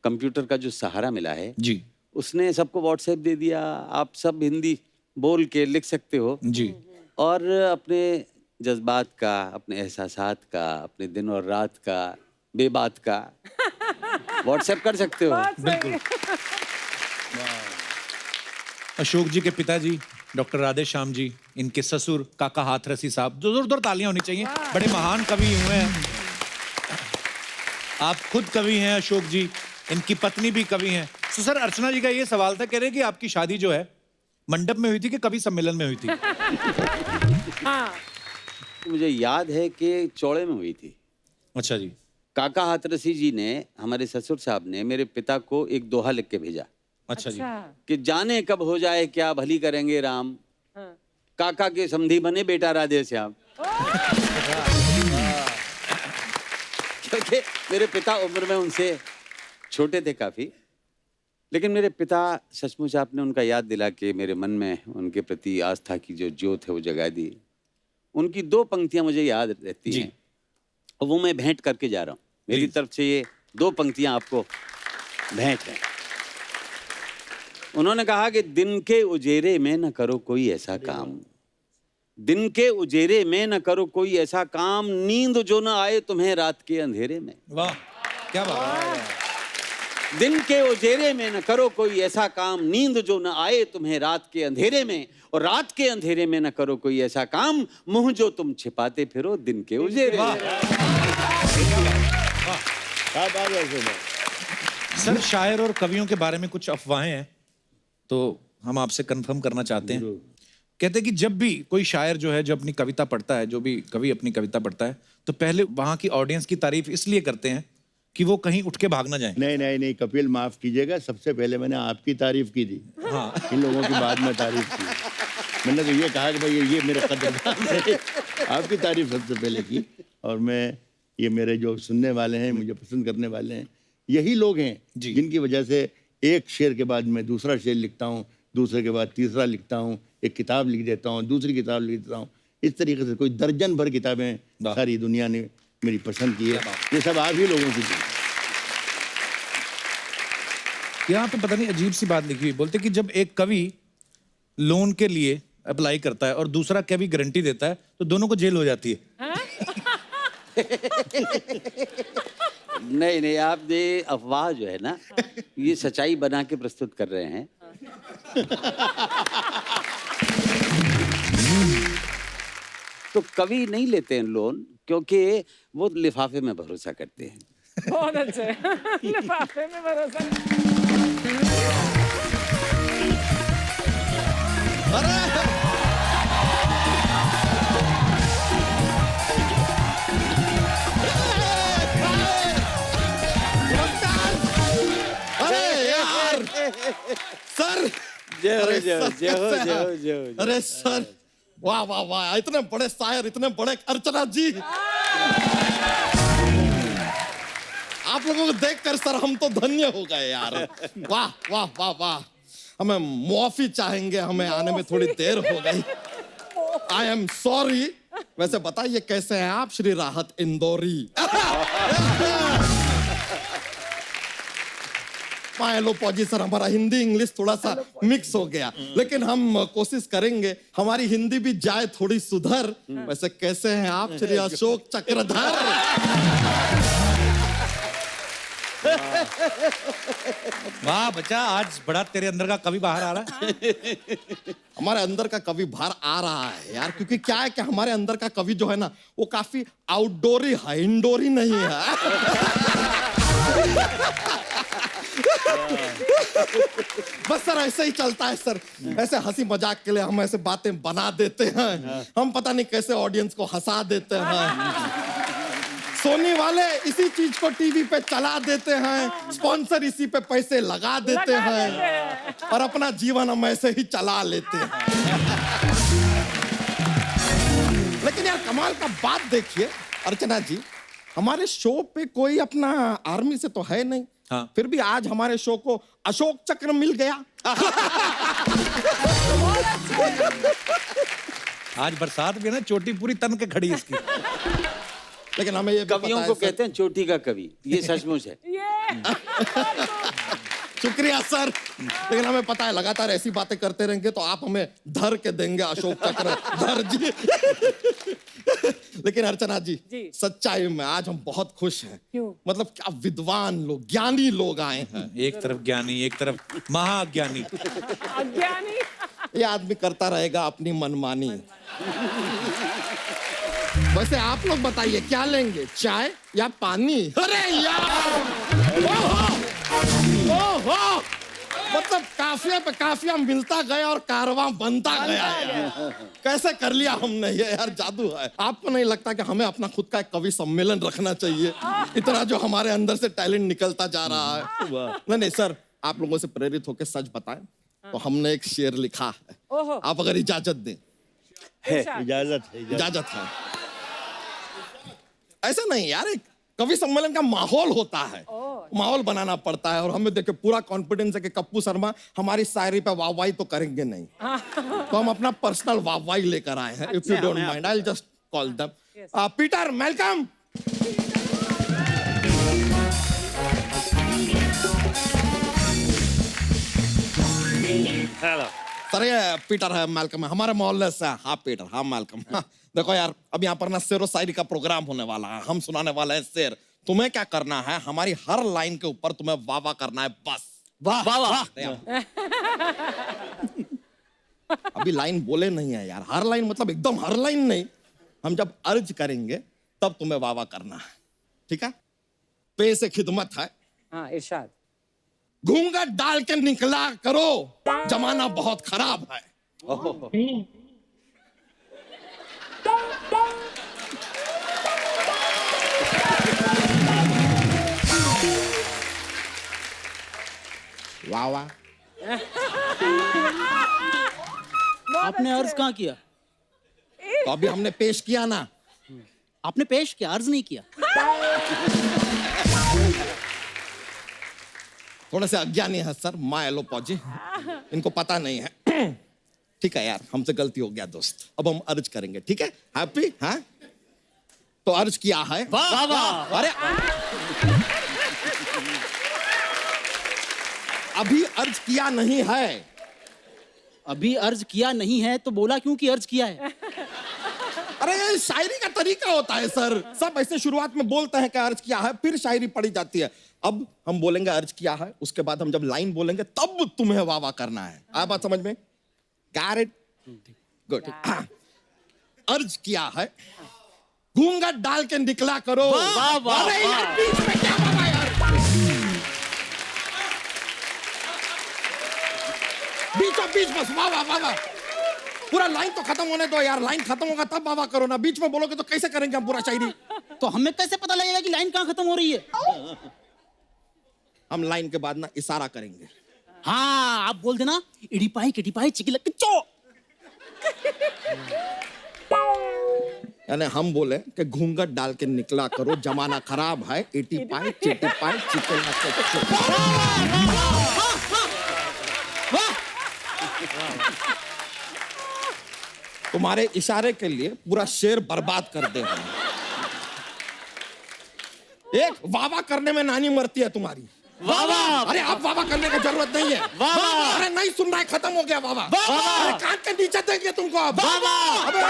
कंप्यूटर का जो सहारा मिला है, जी, उसने सबको व्हाट्सएप दे दिया। आप सब हिंदी बोल के लिख सकते हो जी, और अपने जज्बात का, अपने एहसासात का, अपने दिन और रात का, बेबात का व्हाट्सएप कर सकते हो। बिल्कुल। अशोक जी के पिताजी डॉक्टर राधे श्याम जी, इनके ससुर काका हाथरसी साहब, जोरदार तालियां होनी चाहिए, बड़े महान कवि हुए हैं। आप खुद कवि हैं अशोक जी, इनकी पत्नी भी कवि हैं। तो सर, अर्चना जी का ये सवाल था, कह रहे कि आपकी शादी जो है मंडप में हुई थी कि कवि सम्मेलन में हुई थी? हाँ मुझे याद है कि चौड़े में हुई थी। अच्छा जी, काका हाथरसी जी ने, हमारे ससुर साहब ने मेरे पिता को एक दोहा लिख के भेजा अच्छा जी, कि जाने कब हो जाए क्या भली करेंगे राम, हाँ। काका के समधी बने बेटा राधे श्याम। क्योंकि मेरे पिता उम्र में उनसे छोटे थे काफी, लेकिन मेरे पिता सचमुच, आपने उनका याद दिला के मेरे मन में उनके प्रति आस्था की जो ज्योत है वो जगा दी। उनकी 2 पंक्तियां मुझे याद रहती हैं और वो मैं भेंट करके जा रहा हूँ। मेरी तरफ से ये 2 पंक्तियां आपको भेंट है। उन्होंने कहा कि दिन के उजेरे में न करो कोई ऐसा काम, दिन के उजेरे में न करो कोई ऐसा काम, नींद जो न आए तुम्हें रात के अंधेरे में। वाह, क्या बात है। दिन के उजेरे में न करो कोई ऐसा काम, नींद जो न आए तुम्हें रात के अंधेरे में, और रात के अंधेरे में न करो कोई ऐसा काम, मुंह जो तुम छिपाते फिरो दिन के उजेरे में। क्या बात है सुबह। सर, शायर और कवियों के बारे में कुछ अफवाहें हैं, तो हम आपसे कंफर्म करना चाहते हैं। कहते हैं कि जब भी कोई शायर जो है, जो अपनी कविता पढ़ता है, जो भी कवि अपनी कविता पढ़ता है, तो पहले वहां की ऑडियंस की तारीफ इसलिए करते हैं कि वो कहीं उठ के भाग ना जाए। नहीं नहीं नहीं कपिल, माफ कीजिएगा, सबसे पहले मैंने आपकी तारीफ की थी। हाँ, इन लोगों की बाद में तारीफ की। मैंने तो ये कहा कि भाई ये मेरे कदरदान है। आपकी तारीफ सबसे पहले की। और मैं, ये मेरे जो सुनने वाले हैं, मुझे पसंद करने वाले हैं, यही लोग हैं जी। जिनकी वजह से एक शेर के बाद मैं दूसरा शेर लिखता हूँ, दूसरे के बाद तीसरा लिखता हूँ, एक किताब लिख देता हूँ, दूसरी किताब लिख देता हूँ। इस तरीके से कोई दर्जन भर किताबें वाह। सारी दुनिया ने मेरी पसंद की है। ये सब आप ही लोगों की थी। यहाँ पे पता नहीं अजीब सी बात लिखी हुई, बोलते कि जब एक कवि लोन के लिए अप्लाई करता है और दूसरा कवि गारंटी देता है, तो दोनों को जेल हो जाती है। नहीं नहीं, आप ये अफवाह जो है ना, ये सच्चाई बना के प्रस्तुत कर रहे हैं। तो कवि नहीं लेते हैं लोन, क्योंकि वो लिफाफे में भरोसा करते हैं। बहुत अच्छे। लिफाफे में भरोसा। अरे यार सर, जय हो, अरे जय हो, सर, जय हो, कैसे जय हो, हैं? जय हो, जय हो। अरे सर, वाह वाह वाह, इतने बड़े शायर, इतने बड़े अर्चना जी। आप लोगों को देखकर सर हम तो धन्य हो गए यार। वाह वाह वाह वाह। हमें मुआफी चाहेंगे, हमें आने में थोड़ी देर हो गई। I am sorry. वैसे बताइए कैसे हैं आप श्री राहत इंदौरी? लो पौजी सर, हमारा हिंदी इंग्लिश थोड़ा सा मिक्स हो गया, लेकिन हम कोशिश करेंगे हमारी हिंदी भी जाए थोड़ी सुधर। वैसे कैसे हैं आप श्री अशोक चक्रधर? वाह बच्चा, आज बड़ा तेरे अंदर का कवि बाहर आ रहा है। हमारे अंदर का कवि बाहर आ रहा है यार, क्योंकि क्या है कि हमारे अंदर का कवि जो है ना, वो काफी आउटडोरी है, इंडोरी नहीं है। बस सर ऐसे ही चलता है सर, ऐसे हंसी मजाक के लिए हम ऐसे बातें बना देते हैं। हम पता नहीं कैसे ऑडियंस को हंसा देते हैं। सोनी वाले इसी चीज को टीवी पे चला देते हैं, स्पॉन्सर इसी पे पैसे लगा देते हैं, और अपना जीवन हम ऐसे ही चला लेते हैं। लेकिन यार कमाल का बात देखिए अर्चना जी, हमारे शो पे कोई अपना आर्मी से तो है नहीं। हाँ। फिर भी आज हमारे शो को अशोक चक्र मिल गया। आज बरसात भी है ना, चोटी पूरी तन के खड़ी इसकी। लेकिन हमें ये भी कवियों पता को है सर- कहते हैं चोटी का कवि, ये सचमुच है। शुक्रिया सर। लेकिन हमें पता है लगातार ऐसी बातें करते रहेंगे तो आप हमें धर के देंगे अशोक चक्र धर जी। लेकिन अर्चना जी, सच्चाई में आज हम बहुत खुश हैं। क्यों? मतलब क्या विद्वान लोग, ज्ञानी लोग आए हैं। एक तरफ ज्ञानी, एक तरफ महाज्ञानी। अज्ञानी। ये आदमी करता रहेगा अपनी मनमानी। वैसे आप लोग बताइए क्या लेंगे, चाय या पानी? अरे यार, ओहो, मतलब काफिया पे काफिया मिलता गया और कारवां बनता गया यार। कैसे कर लिया हमने ये यार, जादू है। आपको नहीं लगता कि हमें अपना खुद का एक कवि सम्मेलन रखना चाहिए? इतना जो हमारे अंदर से टैलेंट निकलता जा रहा है। नहीं नहीं सर, आप लोगों से प्रेरित होकर सच बताएं तो हमने एक शेर लिखा है, आप अगर इजाजत दें। इजाजत है, इजाजत है। ऐसा नहीं यार, एक कवि सम्मेलन का माहौल होता है, माहौल बनाना पड़ता है। और हमें देखिए पूरा कॉन्फिडेंस है कि कप्पू शर्मा हमारी शायरी पे वाहवाही तो करेंगे नहीं, तो हम अपना पर्सनल वाहवाही लेकर आए हैं। If you don't mind, I will just call them. Peter, welcome. Sir ये पीटर है, मैल्कम है, हमारे मोहल्ले से। हाँ पीटर, हाँ मैल्कम। हाँ, देखो यार, अब यहाँ पर ना शेरो शायरी का प्रोग्राम होने वाला है, हम सुनाने वाले हैं शेर। तुम्हें क्या करना है, हमारी हर लाइन के ऊपर तुम्हें वाह वाह करना है, बस। वाह वाह वाह। अभी लाइन बोले नहीं है यार, हर लाइन मतलब एकदम हर लाइन नहीं। हम जब अर्ज करेंगे तब तुम्हें वाह वाह करना है, ठीक है? पे से खिदमत है। हाँ, इरशाद। घूंघट डाल के निकला करो, जमाना बहुत खराब है। वाह वाह। आपने अर्ज कहाँ किया? तो अभी हमने पेश किया ना। आपने पेश किया, अर्ज नहीं किया। थोड़े से अज्ञानी है सर, माँ एलोपॉजी, इनको पता नहीं है। ठीक है यार, हमसे गलती हो गया दोस्त, अब हम अर्ज करेंगे, ठीक है? हैप्पी? हाँ, तो अर्ज किया है। वाह वाह। अरे अभी अर्ज किया नहीं है। अभी अर्ज किया नहीं है तो बोला क्यों कि अर्ज किया है? अरे ये शायरी का तरीका होता है सर, सब ऐसे शुरुआत में बोलते हैं कि अर्ज किया है, फिर शायरी पढ़ी जाती है। अब हम बोलेंगे अर्ज किया है, उसके बाद हम जब लाइन बोलेंगे तब तुम्हें वाह वाह करना है। आ बात समझ में? Got it? Good. अर्ज किया है, घूंघट डाल के निकला करो। वाह वाह। अरे यार, बीच में क्या बोला यार? बीचों बीच बस वाह वाह वाह वाह। पूरा लाइन तो खत्म होने दो यार, लाइन खत्म होगा तब वाह वाह करो ना। बीच में बोलोगे तो कैसे करेंगे हम पूरा शायरी? तो हमें कैसे पता लगेगा कि लाइन कहाँ खत्म हो रही है? हम लाइन के बाद ना इशारा करेंगे। हाँ, आप बोल देना इडिपाई किडिपाई चिकिलक चो। यानी हम बोले कि घूंघट डाल के निकला करो, जमाना खराब है, इटी पाई चिटी पाई चिकन। तुम्हारे इशारे के लिए पूरा शेर बर्बाद कर दे। एक वावा करने में नानी मरती है तुम्हारी। वाह वाह। अरे आप वावा करने की जरूरत नहीं है। वाह वाह। अरे नहीं सुन रहा है, खत्म हो गया वावा। अरे कान के नीचे देंगे तुमको अब। वाह वाह। अबे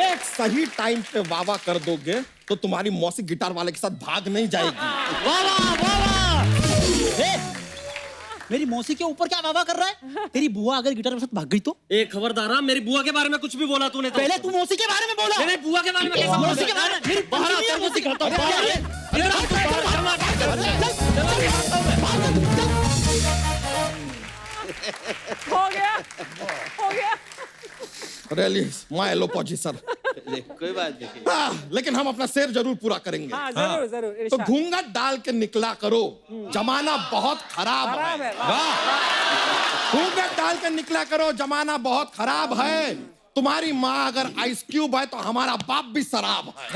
एक सही टाइम पे वावा कर दोगे तो तुम्हारी मौसी गिटार वाले के साथ भाग नहीं जाएगी। वाह वाह वाह वाह। मेरी मौसी के ऊपर क्या वाह कर रहा है? तेरी बुआ अगर गिटार के साथ भाग गई तो? एक खबरदार, मेरी बुआ के बारे में कुछ भी बोला तूने तो। पहले तू मौसी के बारे में बोला। मेरी बुआ के बारे में कैसे बोला? मौसी के बारे में मेरी बाहर पंचमी है, आकर मौसी सिखाता हूं। हो गया, हो गया। रैली माय एलोपॉजी सर। कोई बात नहीं। लेकिन हम अपना शेर जरूर पूरा करेंगे। हाँ, जरूर जरूर। तो इरशाद। घूंघट डाल के निकला करो, जमाना बहुत खराब खराब है। है, वाह। घूंघट डाल के निकला करो, जमाना बहुत खराब है। तुम्हारी माँ अगर आइस क्यूब है तो हमारा बाप भी शराब है।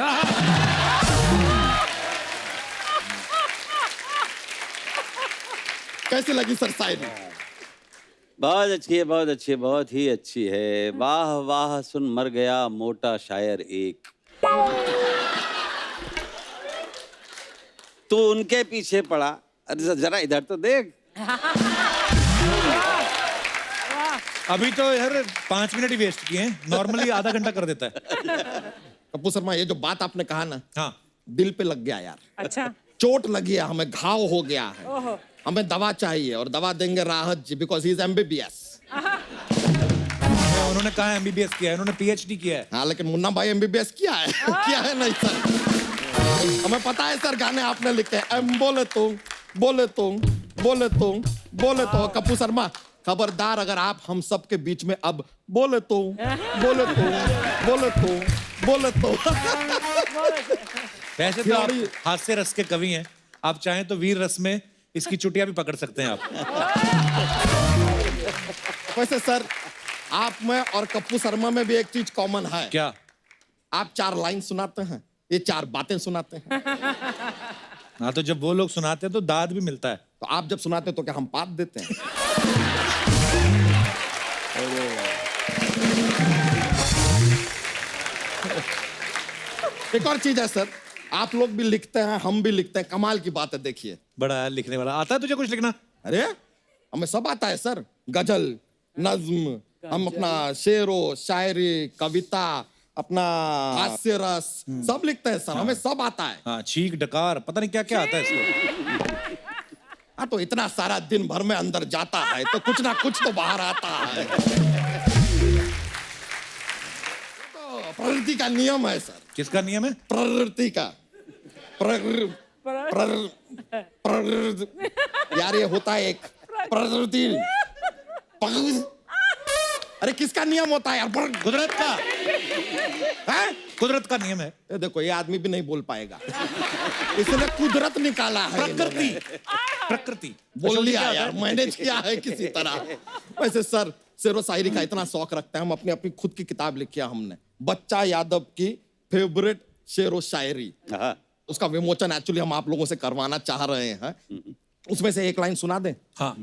कैसी लगी सर शायरी? बहुत अच्छी है, बहुत अच्छी है, बहुत ही अच्छी है। वाह वाह सुन मर गया मोटा शायर एक। तू उनके पीछे पड़ा, अरे जरा इधर तो देख। अभी तो यार 5 मिनट ही वेस्ट किए हैं, नॉर्मली आधा घंटा कर देता है। कपूर शर्मा, ये जो बात आपने कहा ना, हाँ, दिल पे लग गया यार। अच्छा। चोट लगी है हमें, घाव हो गया है। ओहो। हमें दवा चाहिए और दवा देंगे राहत जी, बिकॉज ही इज MBBS। उन्होंने कहा MBBS किया है, उन्होंने PhD किया है। हाँ, लेकिन मुन्ना भाई MBBS किया है। किया है नहीं सर? हमें पता है सर, गाने आपने लिखे हैं। बोले तुम, बोले तुम, बोले तुम, बोले तो। कपूर शर्मा, खबरदार अगर आप हम सब के बीच में अब बोले तो, बोले तो, बोले तो, बोले तो। वैसे तो आप हास्य रस के कवि हैं, आप चाहें तो वीर रस में इसकी चुटिया भी पकड़ सकते हैं आप। वैसे सर, आप में और कप्पू शर्मा में भी एक चीज कॉमन है। क्या? आप 4 लाइन सुनाते हैं, ये 4 बातें सुनाते हैं। हाँ, तो जब वो लोग सुनाते हैं तो दाद भी मिलता है। तो आप जब सुनाते हैं तो क्या हम पात देते हैं? एक और चीज है सर, आप लोग भी लिखते हैं, हम भी लिखते हैं। कमाल की बात है, देखिए। बड़ा है लिखने वाला। आता है तुझे कुछ लिखना? अरे हमें सब आता है सर, गजल, नज्म, हम अपना शेरो शायरी, कविता, अपना हास्य रस सब लिखते हैं सर, हमें सब आता है। हाँ, छींक डकार, पता नहीं क्या क्या आता है इसको। हाँ, तो इतना सारा दिन भर में अंदर जाता है तो कुछ ना कुछ तो बाहर आता है। तो प्रकृति का नियम है सर। किसका नियम है? प्रकृति का। यार ये होता है एक प्रकृति। अरे किसका नियम होता है यार? कुदरत का। हैं? कुदरत का नियम है। ये देखो, ये आदमी भी नहीं बोल पाएगा, इसलिए कुदरत निकाला है। प्रकृति। प्रकृति बोल लिया यार, मैनेज किया है किसी तरह। वैसे सर, शेरो शायरी का इतना शौक रखते हैं हम, अपनी अपनी खुद की किताब लिखी है हमने, बच्चा यादव की फेवरेट शेरो शायरी। उसका विमोचन एक्चुअली हम आप लोगों से करवाना चाह रहे हैं। उसमें से एक लाइन सुना दें? हाँ।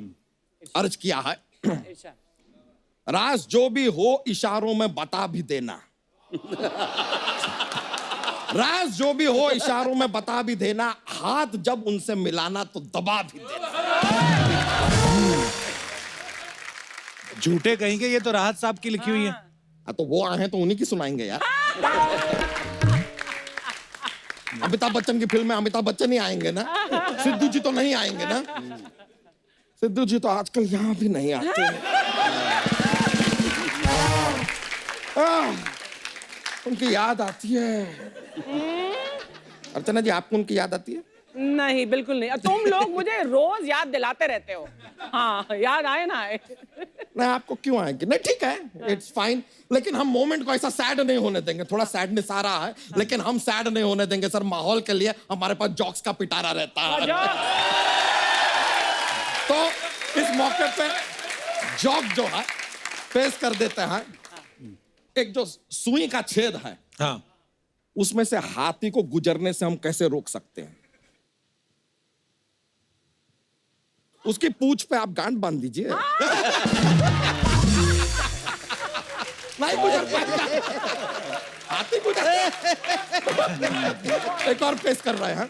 अर्ज किया है, राज जो भी हो इशारों में बता भी देना। राज जो भी हो इशारों में बता भी देना, हाथ जब उनसे मिलाना तो दबा भी देना। झूठे कहेंगे, ये तो राहत साहब की लिखी हुई है। हाँ, तो वो आए हैं तो उन्हीं की सुनाएंगे यार। अमिताभ बच्चन की फिल्म में अमिताभ बच्चन ही आएंगे ना, सिद्धू जी तो नहीं आएंगे ना। सिद्धू जी तो आजकल यहाँ भी नहीं आते। उनकी याद आती है। अर्चना जी, आपको उनकी याद आती है? नहीं, बिल्कुल नहीं। तुम लोग मुझे रोज याद दिलाते रहते हो। हाँ, याद आए ना आए। नहीं, आपको क्यों आएंगे? नहीं, ठीक है, इट्स फाइन, लेकिन हम मोमेंट को ऐसा सैड नहीं होने देंगे। थोड़ा सैडनेस आ रहा है, लेकिन हम सैड नहीं होने देंगे सर। माहौल के लिए हमारे पास जॉक्स का पिटारा रहता है। तो इस मौके पे जॉक जो है पेश कर देते हैं। एक जो सुई का छेद है, हाँ, उसमें से हाथी को गुजरने से हम कैसे रोक सकते हैं? उसकी पूंछ पे आप गांठ बांध दीजिए। नहीं गुजर पाएगा, हाथी गुजर। एक और पेश कर रहे हैं,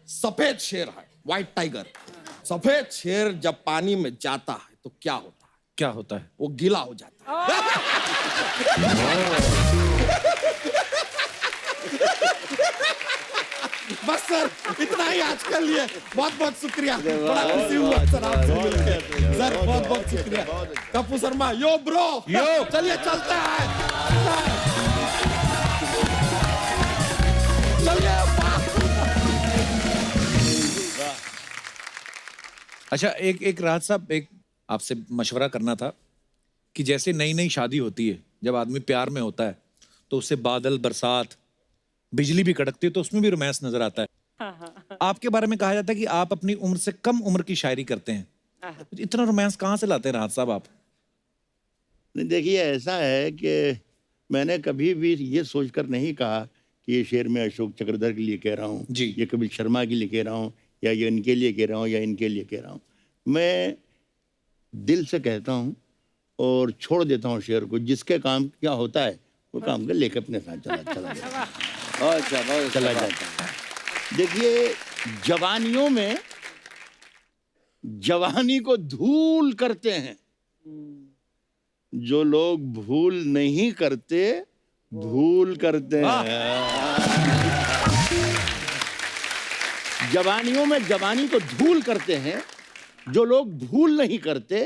सफेद शेर है, व्हाइट टाइगर। सफेद शेर जब पानी में जाता है तो क्या होता है? क्या होता है? वो गीला हो जाता है। बस सर, इतना ही आज के लिए। बहुत बहुत शुक्रिया, बड़ा खुशी हुआ सर आपसे मिलकर। सर बहुत बहुत शुक्रिया। कप्पू शर्मा, यो ब्रो, यो, चलिए चलते हैं। चलिए। अच्छा, एक राहत साहब, एक आपसे मशवरा करना था कि जैसे नई नई शादी होती है, जब आदमी प्यार में होता है तो उससे बादल, बरसात, बिजली भी कड़कती है, तो उसमें भी रोमांस नजर आता है। आपके बारे में कहा जाता है कि आप अपनी उम्र से कम उम्र की शायरी करते हैं। इतना रोमांस कहाँ से लाते हैं राहत साहब आप? नहीं, देखिए, ऐसा है कि मैंने कभी भी ये सोचकर नहीं कहा कि ये शेर मैं अशोक चक्रधर के लिए कह रहा हूँ जी, ये कपिल शर्मा के लिए कह रहा हूँ, या ये इनके लिए कह रहा हूँ, या इनके लिए कह रहा हूँ। मैं दिल से कहता हूँ और छोड़ देता हूँ शेर को। जिसके काम क्या होता है वो काम कर लेके अपने साथ चला जाता है, बहुत अच्छा, बहुत अच्छा। चला जाता है। देखिए, जवानियों में जवानी को धूल करते हैं जो लोग भूल नहीं करते, भूल करते हैं। जवानियों में जवानी को धूल करते हैं जो लोग भूल नहीं करते,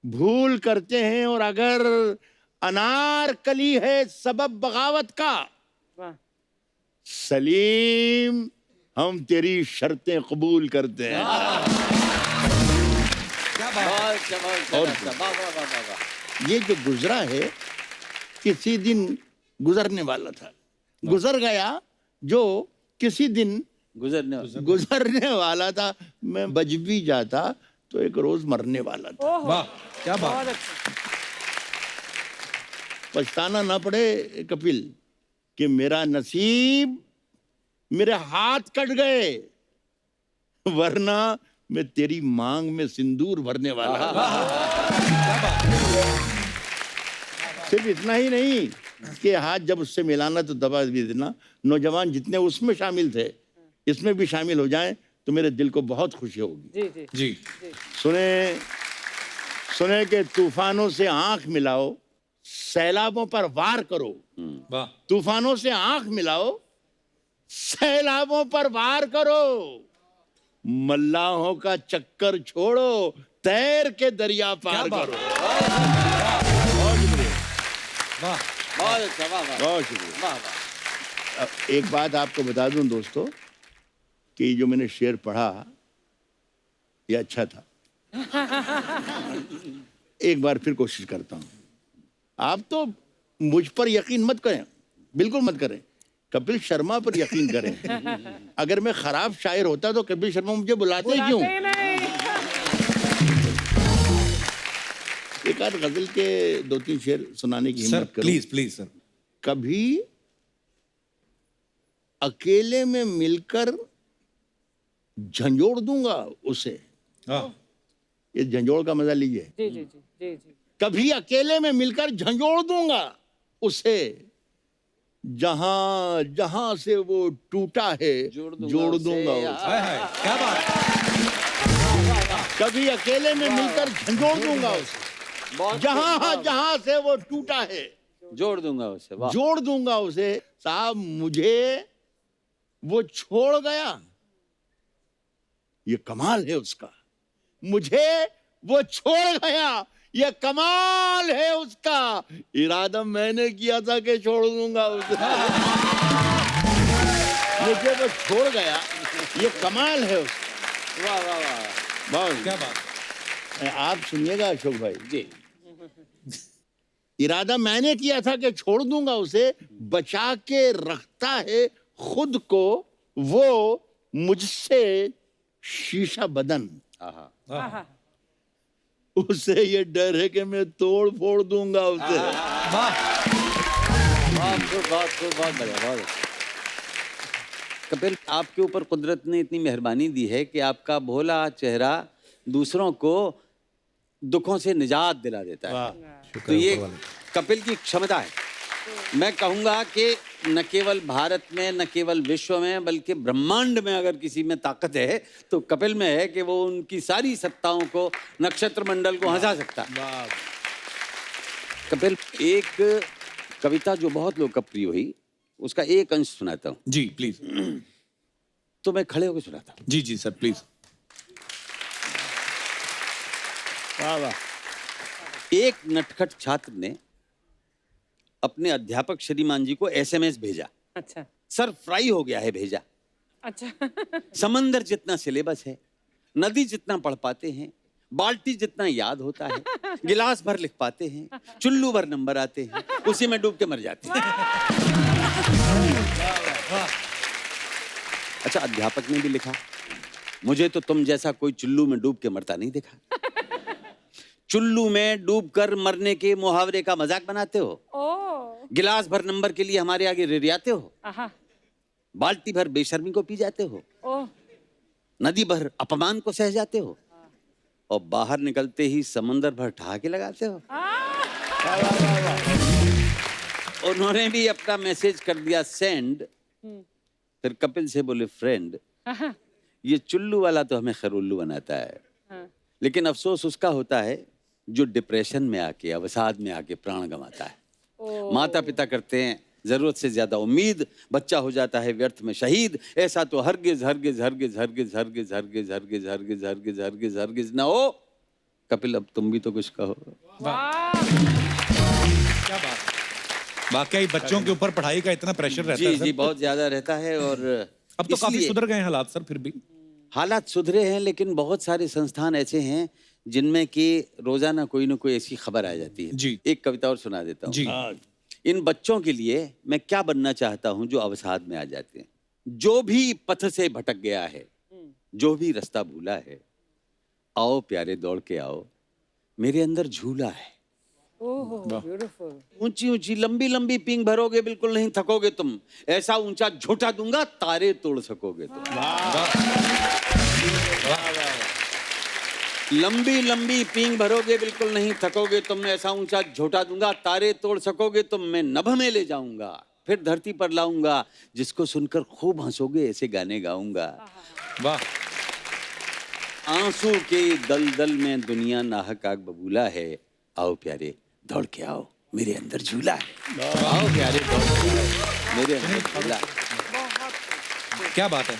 भूल करते हैं। और अगर अनारकली है सबब बगावत का, वाह। सलीम हम तेरी शर्तें कबूल करते हैं। बहुत अच्छा, बहुत अच्छा, और अच्छा, वाह, वाह, वाह, वाह, वाह। ये जो गुजरा है किसी दिन गुजरने वाला था, गुजर गया जो किसी दिन गुजरने वाला था। मैं बच भी जाता तो एक रोज मरने वाला था। वाह, क्या बात। बहुत अच्छा। पछताना ना पड़े कपिल कि मेरा नसीब, मेरे हाथ कट गए, वरना मैं तेरी मांग में सिंदूर भरने वाला था। सिर्फ इतना ही नहीं कि हाथ जब उससे मिलाना तो दबा भी देना। नौजवान जितने उसमें शामिल थे इसमें भी शामिल हो जाएं तो मेरे दिल को बहुत खुशी होगी। जी जी जी, सुने कि तूफानों से आंख मिलाओ, सैलाबों पर वार करो। वाह, तूफानों से आंख मिलाओ, सैलाबों पर वार करो। मल्लाहों का चक्कर छोड़ो, तैर के दरिया पार बात। करो। वाह, बहुत अच्छा, वाह, वाह, बहुत शुक्रिया। वाह, वाह। अब एक बात आपको बता दूं दोस्तों कि जो मैंने शेर पढ़ा ये अच्छा था। एक बार फिर कोशिश करता हूं। आप तो मुझ पर यकीन मत करें, बिल्कुल मत करें, कपिल शर्मा पर यकीन करें। अगर मैं खराब शायर होता तो कपिल शर्मा मुझे बुलाते ही क्यों? बुलाते ही नहीं। एक आध गजल के 2-3 शेर सुनाने की सर हिम्मत करो। Please please sir. कभी अकेले में मिलकर झंझोड़ दूंगा उसे। वाह, ये झंझोड़ का मजा लीजिए। जी जी जी जी जी। कभी अकेले में मिलकर झंझोड़ दूंगा उसे, जहां जहां से वो टूटा है जोड़ दूंगा उसे। हाय हाय, क्या बात। कभी अकेले में मिलकर झंझोड़ दूंगा उसे, जहां जहां से वो टूटा है जोड़ दूंगा उसे, वाह। जोड़ दूंगा उसे। साहब मुझे वो छोड़ गया, ये कमाल है उसका। मुझे वो छोड़ गया, ये कमाल है उसका। इरादा मैंने किया था कि छोड़ दूंगा उसे, मुझे वो छोड़ गया, ये कमाल है उसका। वाह, वाह, वाह। बहुत क्या बात। आप सुनिएगा अशोक भाई जी। इरादा मैंने किया था कि छोड़ दूंगा उसे, बचा के रखता है खुद को वो मुझसे शीशा बदन। आहा। आहा। उसे ये डर है कि मैं तोड़ फोड़ दूंगा उसे। वाह, बहुत खूब, बहुत खूब, बहुत बढ़िया, बहुत अच्छा। कपिल, आपके ऊपर कुदरत ने इतनी मेहरबानी दी है कि आपका भोला चेहरा दूसरों को दुखों से निजात दिला देता है। तो ये कपिल की क्षमता है। मैं कहूँगा कि न केवल भारत में, न केवल विश्व में, बल्कि ब्रह्मांड में अगर किसी में ताकत है तो कपिल में है कि वो उनकी सारी सत्ताओं को, नक्षत्र मंडल को हंसा सकता है। कपिल, एक कविता जो बहुत लोकप्रिय हुई उसका एक अंश सुनाता हूँ। जी प्लीज। तो मैं खड़े होकर सुनाता हूँ। जी जी सर प्लीज। वाह वाह। एक नटखट छात्र ने अपने अध्यापक श्रीमान जी को एसएमएस भेजा। अच्छा सर फ्राई हो गया है भेजा। अच्छा। समंदर जितना सिलेबस है, नदी जितना पढ़ पाते हैं, बाल्टी जितना याद होता है, गिलास भर लिख पाते हैं, चुल्लू भर नंबर आते हैं, उसी में डूब के मर जाते हैं। अच्छा, अध्यापक ने भी लिखा, मुझे तो तुम जैसा कोई चुल्लू में डूब के मरता नहीं देखा। चुल्लू में डूबकर मरने के मुहावरे का मजाक बनाते हो, ओ गिलास भर नंबर के लिए हमारे आगे रिरियाते हो, आहा बाल्टी भर बेशर्मी को पी जाते हो, ओ नदी भर अपमान को सह जाते हो। और बाहर निकलते ही समंदर भर ठहाके लगाते हो। उन्होंने भी अपना मैसेज कर दिया सेंड। फिर कपिल से बोले फ्रेंड, ये चुल्लू वाला तो हमें खैरुल्लू बनाता है, लेकिन अफसोस उसका होता है जो डिप्रेशन में आके, अवसाद में आके प्राण गंवाता है। माता पिता करते हैं जरूरत से ज्यादा उम्मीद, बच्चा हो जाता है व्यर्थ में शहीद। ऐसा तो हरगिज हरगिज हरगिज हरगिज हरगिज हरगिज हरगिज हरगिज हरगिज हरगिज हरगिज ना हो। कपिल, अब तुम भी तो कुछ कहो। क्या बात है। वाकई बच्चों के ऊपर पढ़ाई का इतना प्रेशर रहता है जी सर। जी, बहुत ज्यादा रहता है। और अब तो काफी इसलिए सुधर गए हैं हालात सर, फिर भी हालात सुधरे हैं, लेकिन बहुत सारे संस्थान ऐसे हैं जिनमें कि रोजाना कोई ना कोई ऐसी खबर आ जाती है। जी। एक कविता और सुना देता हूँ। जी। इन बच्चों के लिए मैं क्या बनना चाहता हूं जो अवसाद में आ जाते हैं। जो भी पथ से भटक गया है, जो भी रास्ता भूला है, आओ प्यारे दौड़ के आओ, मेरे अंदर झूला है। ब्यूटीफुल। ऊंची ऊंची लंबी लंबी पींग भरोगे, बिल्कुल नहीं थकोगे तुम। ऐसा ऊंचा झोटा दूंगा, तारे तोड़ सकोगे तुम। लंबी लंबी पींग भरोगे, बिल्कुल नहीं थकोगे तुम। ऐसा ऊंचा झोटा दूंगा, तारे तोड़ सकोगे तुम। मैं नभ में ले जाऊंगा, फिर धरती पर लाऊंगा। जिसको सुनकर खूब हंसोगे, ऐसे गाने गाऊंगा। वाह। आंसू के दलदल में दुनिया नाहक आग बबूला है। आओ प्यारे दौड़ के आओ, मेरे अंदर झूला है। आओ प्यारे दौड़ के आओ, मेरे अंदर झूला है। क्या बात है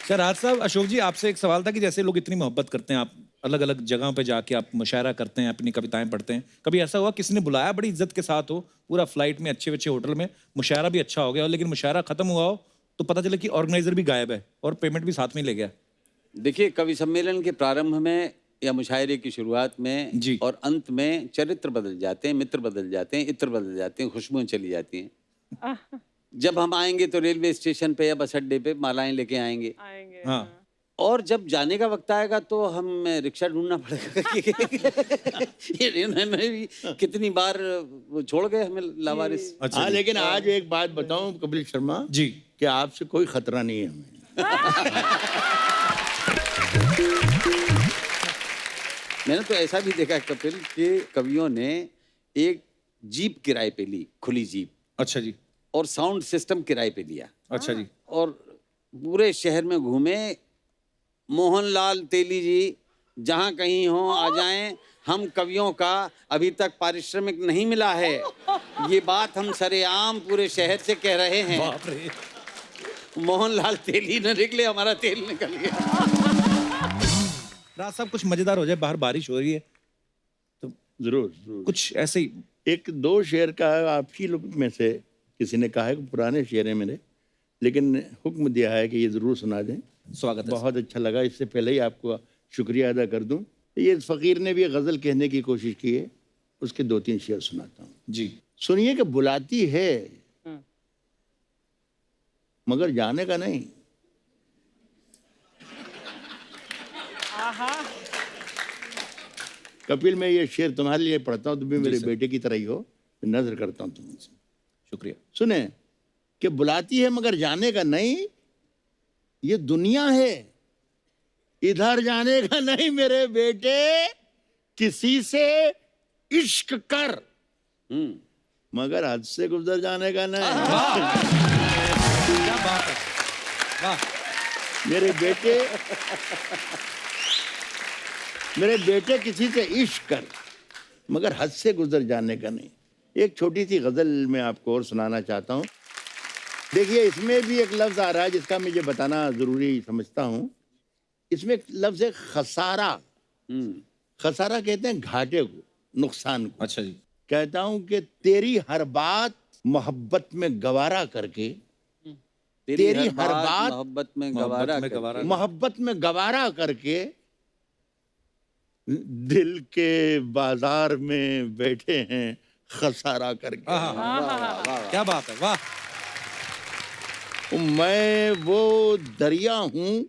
सर। राज साहब, अशोक जी आपसे एक सवाल था कि जैसे लोग इतनी मोहब्बत करते हैं, आप अलग अलग जगहों पे जाके आप मुशायरा करते हैं, अपनी कविताएं पढ़ते हैं, कभी ऐसा हुआ किसी ने बुलाया बड़ी इज्जत के साथ हो, पूरा फ्लाइट में अच्छे अच्छे होटल में, मुशायरा भी अच्छा हो गया, लेकिन मुशायरा खत्म हुआ हो तो पता चले कि ऑर्गेनाइजर भी गायब है और पेमेंट भी साथ में ले गया? देखिए, कवि सम्मेलन के प्रारंभ में या मुशायरे की शुरुआत में जी। और अंत में चरित्र बदल जाते हैं, मित्र बदल जाते हैं, इत्र बदल जाते हैं, खुशबुएं चली जाती हैं। जब हम आएंगे तो रेलवे स्टेशन पे या बस अड्डे पे मालाएं लेके आएंगे। हाँ। और जब जाने का वक्त आएगा तो हम रिक्शा ढूंढना पड़ेगा। इन्होंने भी कितनी बार वो छोड़ गए हमें लावारिस। अच्छा हाँ, जी। लेकिन आज एक बात बताऊं कपिल शर्मा जी। कि आपसे कोई खतरा नहीं है हमें। मैंने तो ऐसा भी देखा कपिल कि कवियों ने एक जीप किराए पे ली, खुली जीप, अच्छा जी। और साउंड सिस्टम किराए पे लिया, अच्छा जी। और पूरे शहर में घूमे। मोहनलाल तेली जी जहाँ कहीं हो आ जाएं, हम कवियों का अभी तक पारिश्रमिक नहीं मिला है। ये बात हम सरेआम पूरे शहर से कह रहे हैं। बाप रे। मोहनलाल तेली न निकले, हमारा तेल निकल गया। राज साहब, कुछ मजेदार हो जाए, बाहर बारिश हो रही है तो जरूर जरूर। कुछ ऐसे ही। एक दो शेर का आप ही लोग में से किसी ने कहा है कि पुराने शेर हैं मेरे, लेकिन हुक्म दिया है कि ये जरूर सुना दें। स्वागत है। बहुत अच्छा लगा। इससे पहले ही आपको शुक्रिया अदा कर दूं। ये फकीर ने भी गजल कहने की कोशिश की है, उसके दो तीन शेर सुनाता हूँ। जी। सुनिए कि बुलाती है मगर जाने का नहीं। कपिल, मैं ये शेर तुम्हारे लिए पढ़ता हूँ, तुम भी मेरे बेटे की तरह ही हो, नजर करता हूँ तुमसे। शुक्रिया। सुने कि बुलाती है मगर जाने का नहीं, ये दुनिया है, इधर जाने का नहीं मेरे बेटे। किसी से इश्क कर मगर हद से गुजर जाने का नहीं। क्या बात है। वाह। मेरे बेटे किसी से इश्क कर मगर हद से गुजर जाने का नहीं। एक छोटी सी गजल मैं आपको और सुनाना चाहता हूँ। देखिए, इसमें भी एक लफ्ज आ रहा है जिसका मुझे बताना जरूरी समझता हूँ। इसमें एक लफ्ज है खसारा। खसारा कहते हैं घाटे को, नुकसान को। अच्छा जी। कहता हूँ कि तेरी हर बात मोहब्बत में गवारा करके, तेरी हर बात मोहब्बत में गवारा करके, मोहब्बत में गवारा करके दिल के बाजार में बैठे हैं खसारा करके। क्या बात है। वाह। मैं वो दरिया हूं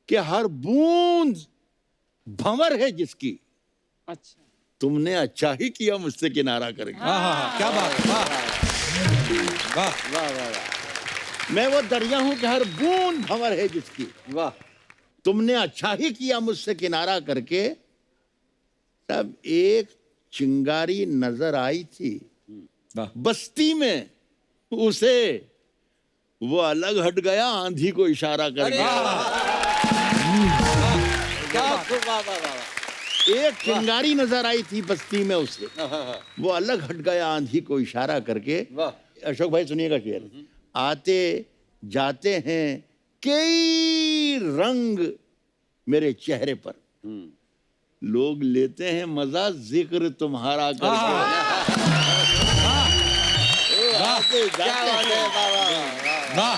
कि हर बूंद भंवर है जिसकी। अच्छा। तुमने अच्छा ही किया मुझसे किनारा करके। क्या बात है। वाह वाह। मैं वो दरिया हूं कि हर बूंद भंवर है जिसकी। वाह। तुमने अच्छा ही किया मुझसे किनारा करके। तब एक चिंगारी नजर आई थी वाह। बस्ती में, उसे वो अलग हट गया आंधी को इशारा करके। एक चिंगारी नजर आई थी बस्ती में उसे, वो अलग हट गया आंधी को इशारा करके। अशोक भाई सुनिएगा शेर। आते जाते हैं कई रंग मेरे चेहरे पर, लोग लेते हैं मजा जिक्र तुम्हारा करके। आते जाते हैं, वाह,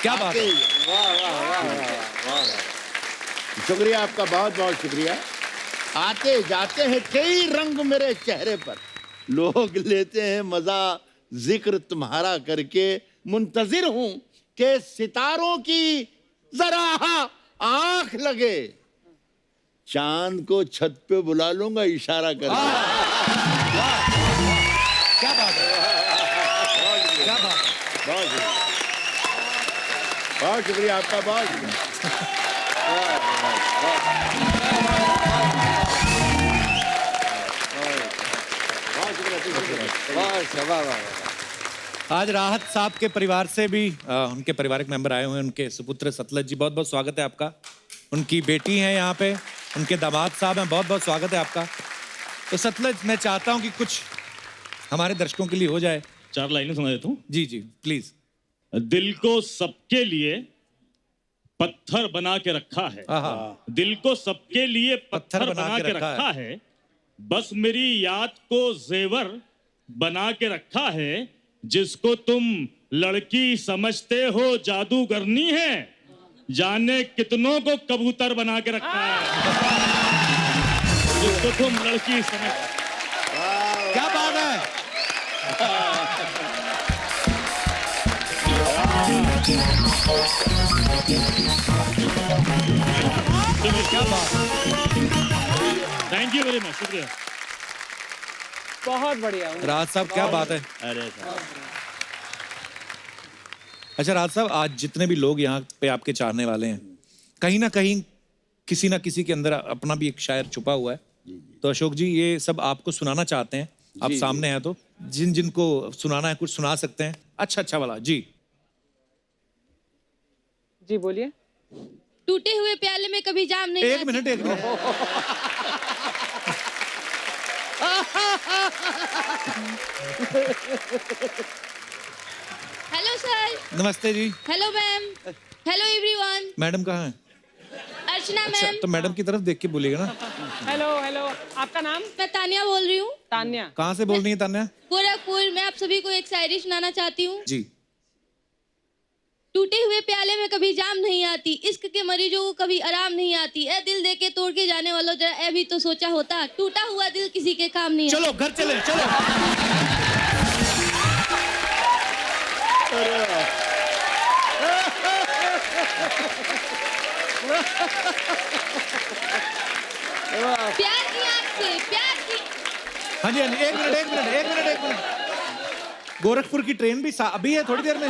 क्या बात है। शुक्रिया आपका, बहुत बहुत शुक्रिया। आते जाते हैं कई रंग मेरे चेहरे पर, लोग लेते हैं मजा जिक्र तुम्हारा करके। मुंतजिर हूं कि सितारों की जरा आंख लगे, चांद को छत पे बुला लूंगा इशारा करके। क्या बात है, क्या बात है। बहुत शुक्रिया आपका, बहुत शुक्रिया। आज राहत साहब के परिवार से भी उनके पारिवारिक मेंबर आए हुए हैं, उनके सुपुत्र सतलज जी, बहुत बहुत स्वागत है आपका। उनकी बेटी है यहाँ पे, उनके दामाद साहब हैं, बहुत बहुत स्वागत है आपका। तो सतलज, मैं चाहता हूँ कि कुछ हमारे दर्शकों के लिए हो जाए। 4 लाइनें सुना देता हूँ। जी जी प्लीज। दिल को सबके लिए पत्थर बना के रखा है, दिल को सबके लिए पत्थर बना के रखा है, बस मेरी याद को जेवर बना के रखा है। जिसको तुम लड़की समझते हो जादूगरनी है, जाने कितनों को कबूतर बना के रखा है। जिसको तुम लड़की समझ, क्या बात है। क्या बात है। थैंक यू वेरी मच, शुक्रिया। बहुत बढ़िया। राहत साहब, क्या बात है। अरे अच्छा राहत साहब, आज जितने भी लोग यहाँ पे आपके चाहने वाले हैं, कहीं ना कहीं किसी ना किसी के अंदर अपना भी एक शायर छुपा हुआ है। तो अशोक जी, ये सब आपको सुनाना चाहते हैं, आप सामने हैं, तो जिन जिनको सुनाना है कुछ सुना सकते हैं। अच्छा वाला जी। जी बोलिए। टूटे हुए प्याले में कभी जाम नहीं एक मिनट। Hello sir. नमस्ते जी। Hello ma'am. Hello everyone. Madam कहाँ हैं? अर्चना अच्छा, मैम। तो मैडम की तरफ देख के बोलिएगा ना। हेलो हेलो, आपका नाम? मैं तानिया बोल रही हूँ। तान्या। कहाँ से बोल रही है तान्या? गोरखपुर। मैं आप सभी को एक शायरी सुनाना चाहती हूँ। जी। टूटे हुए प्याले में कभी जाम नहीं आती, इश्क के मरीजों को कभी आराम नहीं आती। ए दिल दे के तोड़ के जाने वालों, जरा ए भी तो सोचा होता, टूटा हुआ दिल किसी के काम नहीं आता। चलो घर चले, चलो। प्यार की आग से, प्यार की। हाँ जी, एक मिनट। गोरखपुर की ट्रेन भी अभी है, थोड़ी देर में,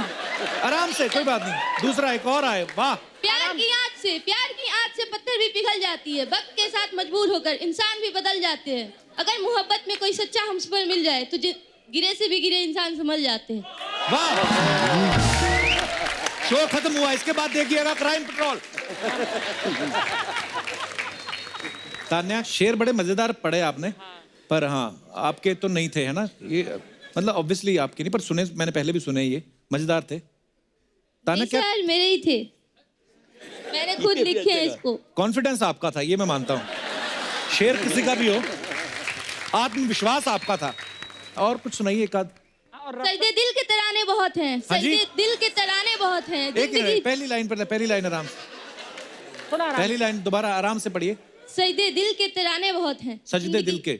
आराम से, कोई बात नहीं। दूसरा एक और आए, वाह। प्यार की आग से पत्थर भी पिघल जाती है, वक्त के साथ मजबूर होकर इंसान भी बदल जाते हैं। अगर मोहब्बत में कोई सच्चा हमसफर मिल जाए तो गिरे से भी गिरे इंसान संभल जाते हैं। वाह। शो खत्म हुआ, इसके बाद देखिएगा क्राइम पेट्रोल। तान्या, शेर बड़े मजेदार पढ़े आपने, पर हाँ आपके तो नहीं थे, है ना? ये मतलब ऑब्वियसली आपके नहीं, पर सुने, मैंने पहले भी सुने, ये मजेदार थे। तान्या क्या? सर मेरे ही थे, मैंने खुद लिखे हैं इसको। कॉन्फिडेंस आपका था, ये मैं मानता हूँ। शेर किसी का भी हो, आत्मविश्वास आपका था। और कुछ सुनाइए एक आध। सजदे दिल के तराने बहुत हैं, सजदे दिल के तराने बहुत हैं। एक पहली लाइन आराम से, पहली लाइन दोबारा आराम से पढ़िए। सजदे दिल के तराने बहुत हैं, सजदे दिल के,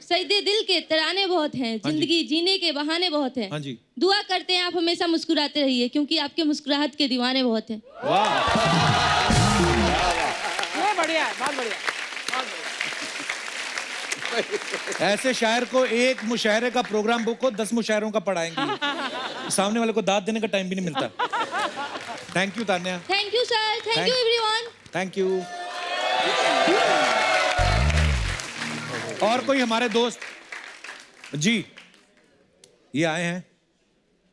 सजदे दिल के तराने बहुत हैं, जिंदगी जीने के बहाने बहुत हैं। हाँ जी। दुआ करते हैं आप हमेशा मुस्कुराते रहिए, क्योंकि आपके मुस्कुराहट के दीवाने बहुत हैं। वाह, बढ़िया है, बहुत बढ़िया। ऐसे शायर को एक मुशायरे का प्रोग्राम बुक हो, 10 मुशायरों का पढ़ाएंगे। सामने वाले को दाद देने का टाइम भी नहीं मिलता। Thank you Tanya, thank you sir, thank you everyone. Thank you. और कोई हमारे दोस्त जी, ये आए हैं,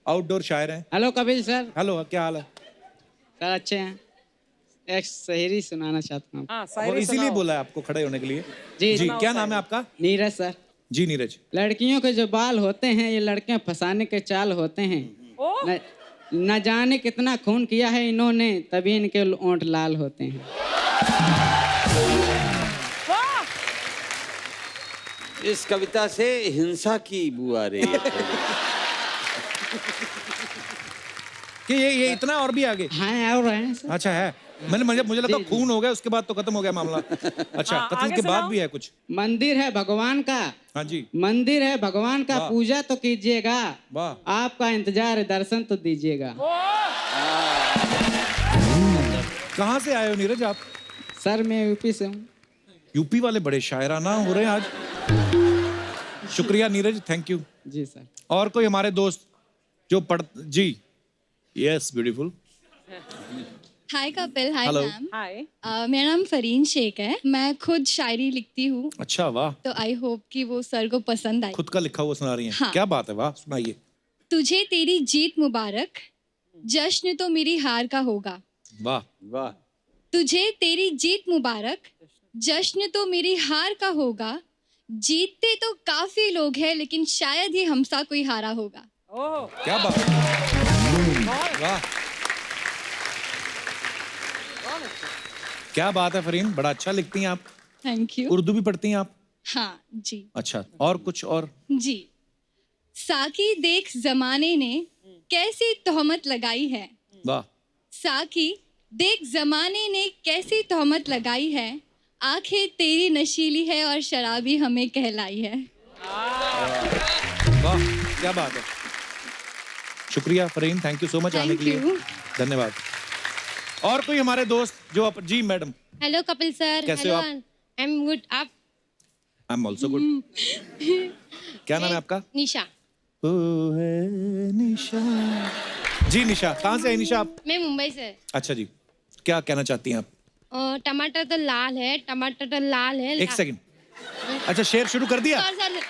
आउटडोर शायर हैं। Hello Kapil sir. हेलो, क्या हाल है? सर अच्छे हैं। एक शायरी सुनाना चाहता हूँ। हाँ, वो शायरी इसीलिए सुनाओ। बोला है आपको खड़े होने के लिए। जी जी, क्या नाम है आपका? नीरज सर। जी नीरज। लड़कियों के जो बाल होते हैं ये लड़कियां फंसाने के चाल होते हैं। ओ, न जाने कितना खून किया है इन्होंने, तभी इनके ओंठ लाल होते हैं। वाह, इस कविता से हिंसा की बू आ रही है। कि ये इतना और भी आगे? हाँ और हैं सर। अच्छा है, मुझे लगा खून हो गया उसके बाद तो खत्म हो गया मामला। अच्छा, हाँ, कत्ल आगे के बाद सुनाओ। भी है कुछ? मंदिर है भगवान का, हाँ जी, मंदिर है भगवान का, वाह। पूजा तो कीजिएगा, वाह। आपका इंतजार है, दर्शन तो दीजिएगा। कहाँ से आए हो नीरज आप? सर मैं यूपी से हूँ। यूपी वाले बड़े शायराना हो रहे हैं आज। शुक्रिया नीरज, थैंक यू। जी सर। और कोई हमारे दोस्त जो जी? Yes, beautiful. Hi Kapil, hi Hello. Ma'am. Hi. मेरा नाम फरीन शेख है, मैं खुद शायरी लिखती हूँ, अच्छा, वाह। तो आई होप कि वो सर को पसंद आए। खुद का लिखा हुआ सुना रही हैं। हाँ। क्या बात है, वाह, सुनाइए। तुझे तेरी जीत मुबारक, जश्न तो मेरी हार का होगा। वाह वाह। तुझे तेरी जीत मुबारक, जश्न तो मेरी हार का होगा। जीतते तो काफी लोग हैं, लेकिन शायद ही हमसा कोई हारा होगा। ओह, क्या बात है, वाह, क्या बात है फरीन, बड़ा अच्छा लिखती हैं आप। Thank you. उर्दू भी पढ़ती हैं आप? हाँ जी। अच्छा, और कुछ और? जी। साकी देख जमाने ने कैसी तोहमत लगाई है। वाह। साकी देख जमाने ने कैसी तोहमत लगाई है, आंखें तेरी नशीली है और शराबी हमें कहलाई है। वाह, क्या बात है। शुक्रिया Fareen, thank you so much आने के लिए। Thank you. धन्यवाद। और कोई हमारे दोस्त जो जी मैडम? Hello Kapil sir. कैसे हो आप? I am good. आप? I am also good. क्या नाम है आपका? निशा। ओ है निशा। जी निशा, कहाँ से है निशा आप? मैं मुंबई से। अच्छा जी, क्या कहना चाहती हैं आप? टमाटर तो लाल है, टमाटर तो लाल है। एक सेकंड। अच्छा, शेर शुरू कर दिया? सर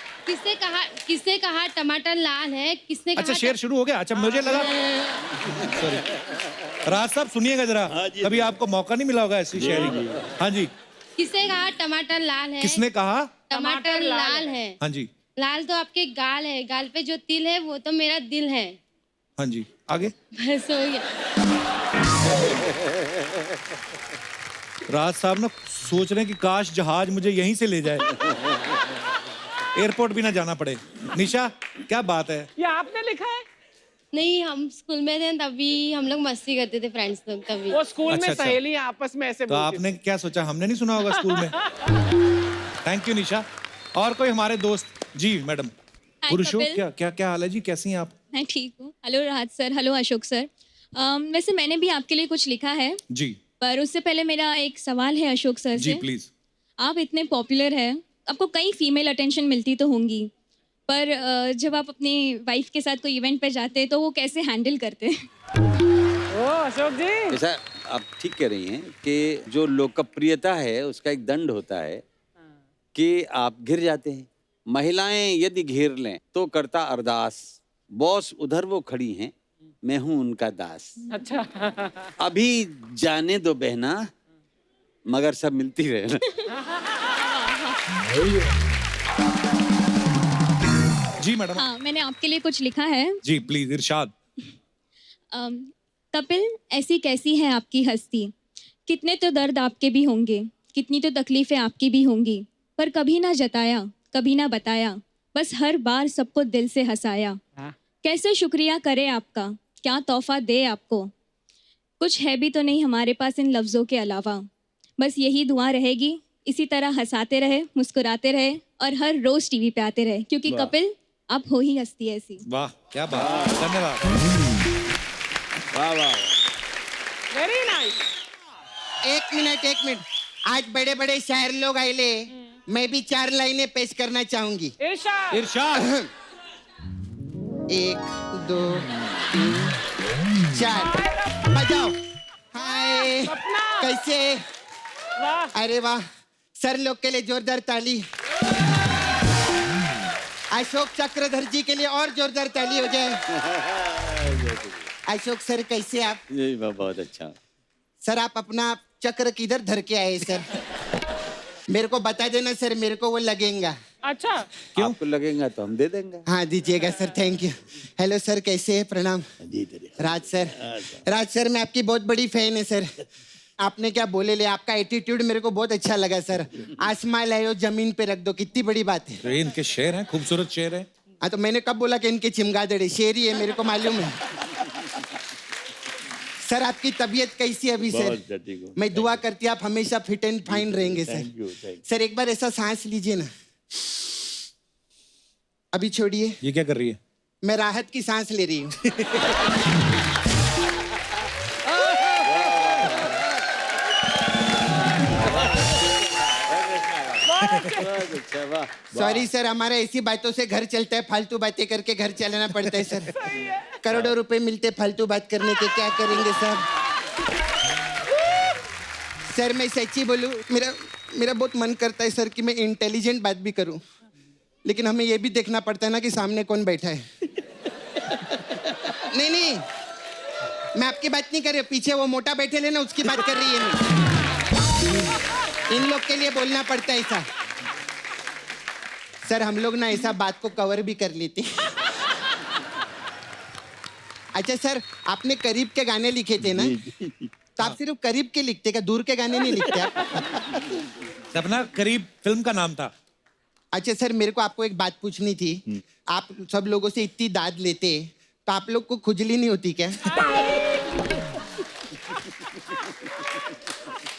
किसने कहा टमाटर लाल है? किसने कहा? अच्छा, शेर शुरू हो गया। अच्छा, मुझे लगा सॉरी। राज साहब सुनिएगा जरा, कभी आपको मौका नहीं मिला होगा ऐसी शेयरी की। हाँ जी। किसने कहा टमाटर लाल है? किसने कहा? टमाटर लाल है। हाँ जी। लाल तो आपके गाल है, गाल पे जो तिल है वो तो मेरा दिल है। हाँ जी, आगे। बस हो गया। राज साहब ना सोच रहे हैं कि काश जहाज मुझे यहीं से ले जाए, एयरपोर्ट भी ना जाना पड़े। निशा, क्या बात है? ये आपने लिखा है? नहीं, हम स्कूल में थे तभी हम लोग मस्ती करते थे फ्रेंड्स लोग तभी। वो स्कूल अच्छा, में अच्छा। सहेलियां आपस में ऐसे तो बोलती आपने क्या सोचा, हमने नहीं सुना होगा स्कूल में? थैंक यू निशा। और कोई हमारे दोस्त जी मैडम? पुरुषों, कपिल। क्या हाल है जी, कैसी हैं आप? मैं ठीक हूँ। हेलो राज सर, हेलो अशोक सर। वैसे मैंने भी आपके लिए कुछ लिखा है, जी पर उससे पहले मेरा एक सवाल है अशोक सर जी से। प्लीज। आप इतने पॉपुलर हैं, आपको कई फीमेल अटेंशन मिलती तो होंगी, पर जब आप अपनी वाइफ के साथ कोई इवेंट पे जाते हैं तो वो कैसे हैंडल करते हैं? ओ अशोक जी, ऐसा आप ठीक कह रही हैं कि जो लोकप्रियता है उसका एक दंड होता है कि आप घिर जाते हैं। महिलाएं यदि घेर लें तो करता अरदास, बॉस उधर वो खड़ी हैं, मैं हूं उनका दास। अच्छा। अभी जाने दो बहना, मगर सब मिलती रहना। जी मैडम। हाँ, मैंने आपके लिए कुछ लिखा है। जी प्लीज, इरशाद। कपिल, ऐसी कैसी है आपकी हस्ती, कितने तो दर्द आपके भी होंगे, कितनी तो तकलीफें आपकी भी होंगी, पर कभी ना जताया, कभी ना बताया, बस हर बार सबको दिल से हंसाया। कैसे शुक्रिया करे आपका, क्या तोहफा दे आपको, कुछ है भी तो नहीं हमारे पास इन लफ्ज़ों के अलावा। बस यही दुआ रहेगी, इसी तरह हंसाते रहे, मुस्कुराते रहे और हर रोज टीवी पे आते रहे, क्योंकि कपिल आप हो ही हस्ती ऐसी। वाह, क्या बात, धन्यवाद। वाह वाह, वेरी नाइस। एक मिनट, आज बड़े बड़े शायर लोग आए, मैं भी 4 लाइनें पेश करना चाहूंगी। इरशाद। इरशाद। 1 2 3 4। बजाओ। हाय, सपना। कैसे? वाह अरे वाह, सर लोग के लिए जोरदार ताली। अशोक चक्रधर जी के लिए और जोरदार ताली हो जाए। अशोक सर कैसे आप? यही बहुत अच्छा। सर आप अपना चक्र किधर धर के आए सर? मेरे को बता देना सर, मेरे को वो लगेगा। अच्छा आपको लगेगा तो हम दे देंगे। हाँ दीजिएगा sir, thank you. Hello sir, कैसे हैं? प्रणाम। राज सर, राज सर मैं आपकी बहुत बड़ी फैन है सर। आपने क्या बोले ले, आपका एटीट्यूड मेरे को बहुत अच्छा लगा सर। आसमान लाओ जमीन पे रख दो, कितनी बड़ी बात है। तो ये इनके शेर हैं, खूबसूरत शेर हैं। हाँ तो मैंने कब बोला कि इनके चिमगादड़ शेर ही है, मेरे को मालूम है। सर आपकी तबीयत कैसी है अभी सर? मैं दुआ करती आप हमेशा फिट एंड फाइन रहेंगे सर। सर एक बार ऐसा सांस लीजिए ना। अभी छोड़िए। ये क्या कर रही है? मैं राहत की सांस ले रही हूँ। सॉरी सर, हमारा ऐसी बातों से घर चलता है, फालतू बातें करके घर चलाना पड़ता है सर। करोड़ों रुपए मिलते फालतू बात करने के, क्या करेंगे सर? सर मैं सच्ची बोलूं, मेरा बहुत मन करता है सर कि मैं इंटेलिजेंट बात भी करूं, लेकिन हमें ये भी देखना पड़ता है ना कि सामने कौन बैठा है। नहीं, मैं आपकी बात नहीं कर रही, पीछे वो मोटा बैठे ले ना, उसकी बात कर रही है नहीं। इन लोग के लिए बोलना पड़ता है ऐसा। सर हम लोग ना ऐसा बात को कवर भी कर लेते। अच्छा सर, आपने करीब के गाने लिखे थे ना, तो आप सिर्फ करीब के लिखते क्या, दूर के गाने नहीं लिखते आप? सपना करीब फिल्म का नाम था। अच्छा सर, मेरे को आपको एक बात पूछनी थी। आप सब लोगों से इतनी दाद लेते, तो आप लोग को खुजली नहीं होती क्या?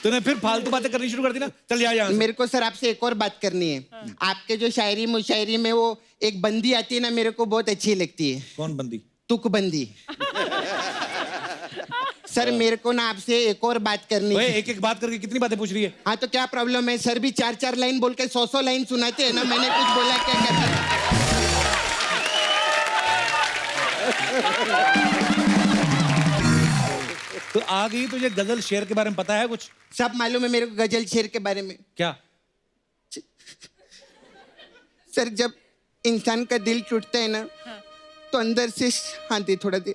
तूने फिर फालतू बातें करनी शुरू कर दी ना, चल यहाँ। मेरे को सर आपसे एक और बात करनी है। आपके जो शायरी मुशायरी में वो एक बंदी आती है ना, मेरे को बहुत अच्छी लगती है। कौन बंदी? तुक बंदी। सर मेरे को ना आपसे एक और बात करनी है। एक एक बात करके कितनी बातें पूछ रही है? हाँ तो क्या प्रॉब्लम है? सर भी 4-4 लाइन बोल के 100 लाइन सुनाते हैं ना, मैंने कुछ बोला क्या कहता? तो आ गई, तुझे गजल शेर के बारे में पता है कुछ? सब मालूम है मेरे को गजल शेर के बारे में। क्या? सर जब इंसान का दिल टूटता है ना, तो अंदर से शांति, थोड़ा देर।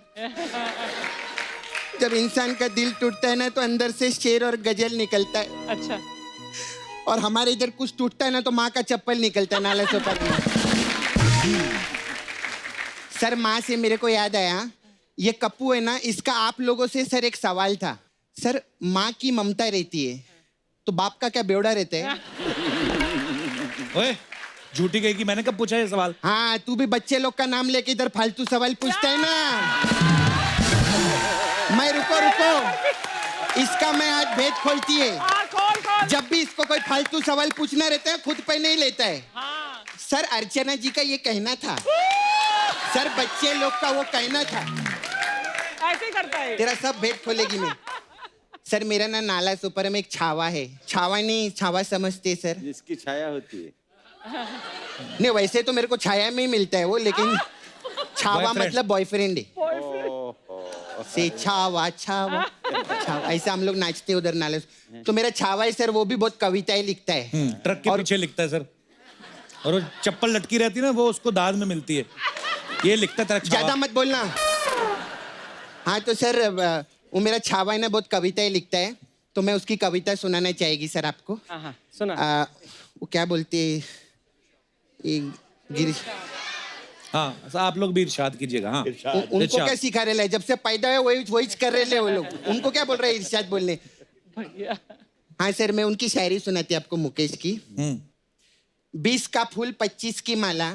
जब इंसान का दिल टूटता है ना, तो अंदर से शेर और गजल निकलता है। अच्छा। और हमारे इधर कुछ टूटता है ना, तो माँ का चप्पल निकलता है नाला सोपर में। सर माँ से मेरे को याद आया, ये कप्पू है ना, इसका आप लोगों से सर एक सवाल था। सर माँ की ममता रहती है, तो बाप का क्या बेवड़ा रहता है? ओए झूठी कहेगी, मैंने कब पूछा ये सवाल? हाँ तू भी बच्चे लोग का नाम लेके इधर फालतू सवाल पूछता है ना। मैं रुको, इसका मैं आज भेद खोलती है। जब भी इसको कोई फालतू सवाल पूछना रहता है, खुद पे नहीं लेता है। सर अर्चना जी का ये कहना था, सर बच्चे लोग का वो कहना था। ऐसे करता है। तेरा सब भेद खोलेगी मैं। सर मेरा ना नाला सुपर में एक छावा है। छावा नहीं, छावा समझते सर? जिसकी छाया होती है। नहीं वैसे तो मेरे को छाया में ही मिलता है वो, लेकिन छावा मतलब बॉयफ्रेंड है। से छावा छावा छावा, ऐसा हम लोग नाचते उधर नाले। तो मेरा छावा है सर, वो भी बहुत कविताएं लिखता है। ट्रक के पीछे लिखता है सर, और वो चप्पल लटकी रहती है ना, वो उसको दाद में मिलती है। ये लिखता है ज्यादा मत बोलना। हाँ तो सर वो मेरा छावा है ना, बहुत कविताएं लिखता है, तो मैं उसकी कविता सुनाना चाहेगी सर आपको। सुना। वो क्या बोलते हैं, गिरीश। हाँ आप लोग भी इरशाद कीजिएगा। हाँ उनको क्या सिखा रहे हैं? जब से पैदा है वही कर रहे हैं वो लोग। उनको क्या बोल रहे हैं इरशाद बोलने? हाँ सर मैं उनकी शायरी सुनाती आपको, मुकेश की। 20 का फूल 25 की माला,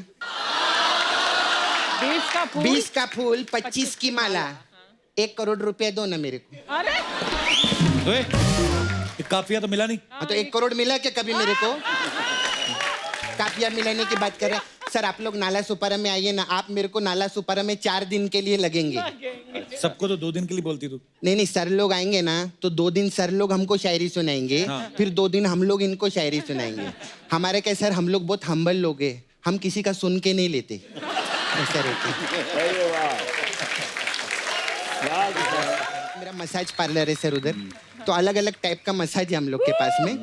20 का फूल 25 की माला, 1 करोड़ रुपया दो ना मेरे को। अरे काफिया तो मिला नहीं। हाँ तो 1 करोड़ मिला क्या कभी मेरे को? काफिया मिलाने की बात कर रहे हैं। सर आप लोग नाला सुपारा में आइए ना, आप मेरे को नाला सुपारा में 4 दिन के लिए लगेंगे। सबको तो 2 दिन के लिए बोलती तू। नहीं सर लोग आएंगे ना, तो 2 दिन सर लोग हमको शायरी सुनाएंगे। फिर 2 दिन हम लोग इनको शायरी सुनाएंगे। हमारे क्या सर, हम लोग बहुत हम्बल लोग हैं, हम किसी का सुन के नहीं लेते, ऐसा रहते। मेरा मसाज पार्लर है सर उधर, तो अलग अलग टाइप का मसाज है हम लोग के पास में।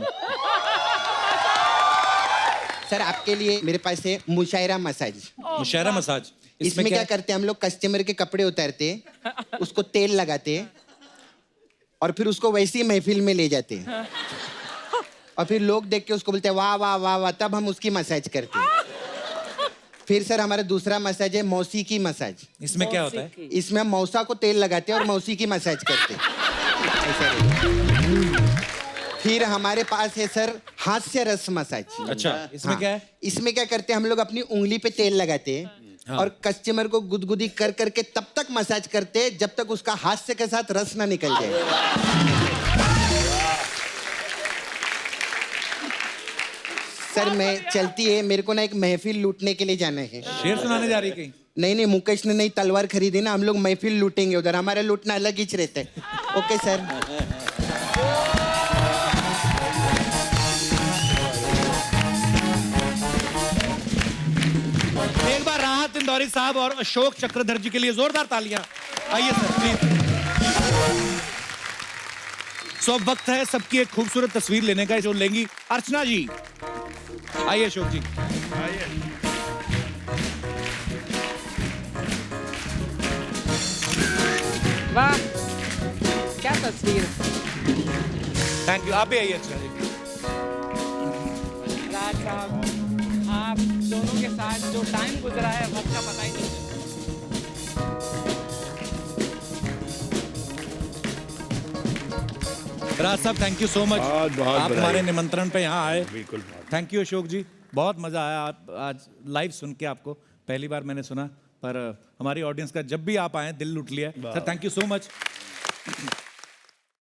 सर आपके लिए मेरे पास है मुशायरा मसाज। मुशायरा मसाज, इसमें क्या करते हैं हम लोग, कस्टमर के कपड़े उतारते हैं, उसको तेल लगाते हैं और फिर उसको वैसी ही महफिल में ले जाते हैं और फिर लोग देख के उसको बोलते हैं वाह वाह वाह वाह, तब हम उसकी मसाज करते हैं। फिर सर हमारा दूसरा मसाज है मौसी की मसाज। इसमें क्या होता है? इसमें हम मौसा को तेल लगाते हैं और मौसी की मसाज करते हैं। ऐसा रहता। फिर हमारे पास है सर हास्य रस मसाज। अच्छा, इसमें क्या है? इसमें क्या करते हैं हम लोग, अपनी उंगली पे तेल लगाते हैं और कस्टमर को गुदगुदी कर करके तब तक मसाज करते हैं जब तक उसका हास्य के साथ रस ना निकल जाए। सर मैं चलती है, मेरे को ना एक महफिल लूटने के लिए जाना है। शेर सुनाने जा रही कहीं? नहीं, मुकेश ने नई तलवार खरीदी ना, हम लोग महफिल लूटेंगे उधर, हमारा लूटना अलग ही रहता है। Okay sir. एक बार राहत इंदौरी साहब और अशोक चक्रधर जी के लिए जोरदार तालियां। आइए सर प्लीज। सो अब वक्त है सबकी एक खूबसूरत तस्वीर लेने का, जो लेंगी अर्चना जी। आइए अशोक जी। वाह क्या तस्वीर। Thank you. आप भी आइए अर्चना जी। राज साहब, आप दोनों के साथ जो टाइम गुजरा है वक्त का पता ही नहीं चला। राज साहब थैंक यू सो मच, आप हमारे निमंत्रण पे यहाँ आए। बिल्कुल। थैंक यू अशोक जी, बहुत मजा आया आप आज लाइव सुन के। आपको पहली बार मैंने सुना, पर हमारी ऑडियंस का जब भी आप आए दिल लूट लिया। Sir thank you so much.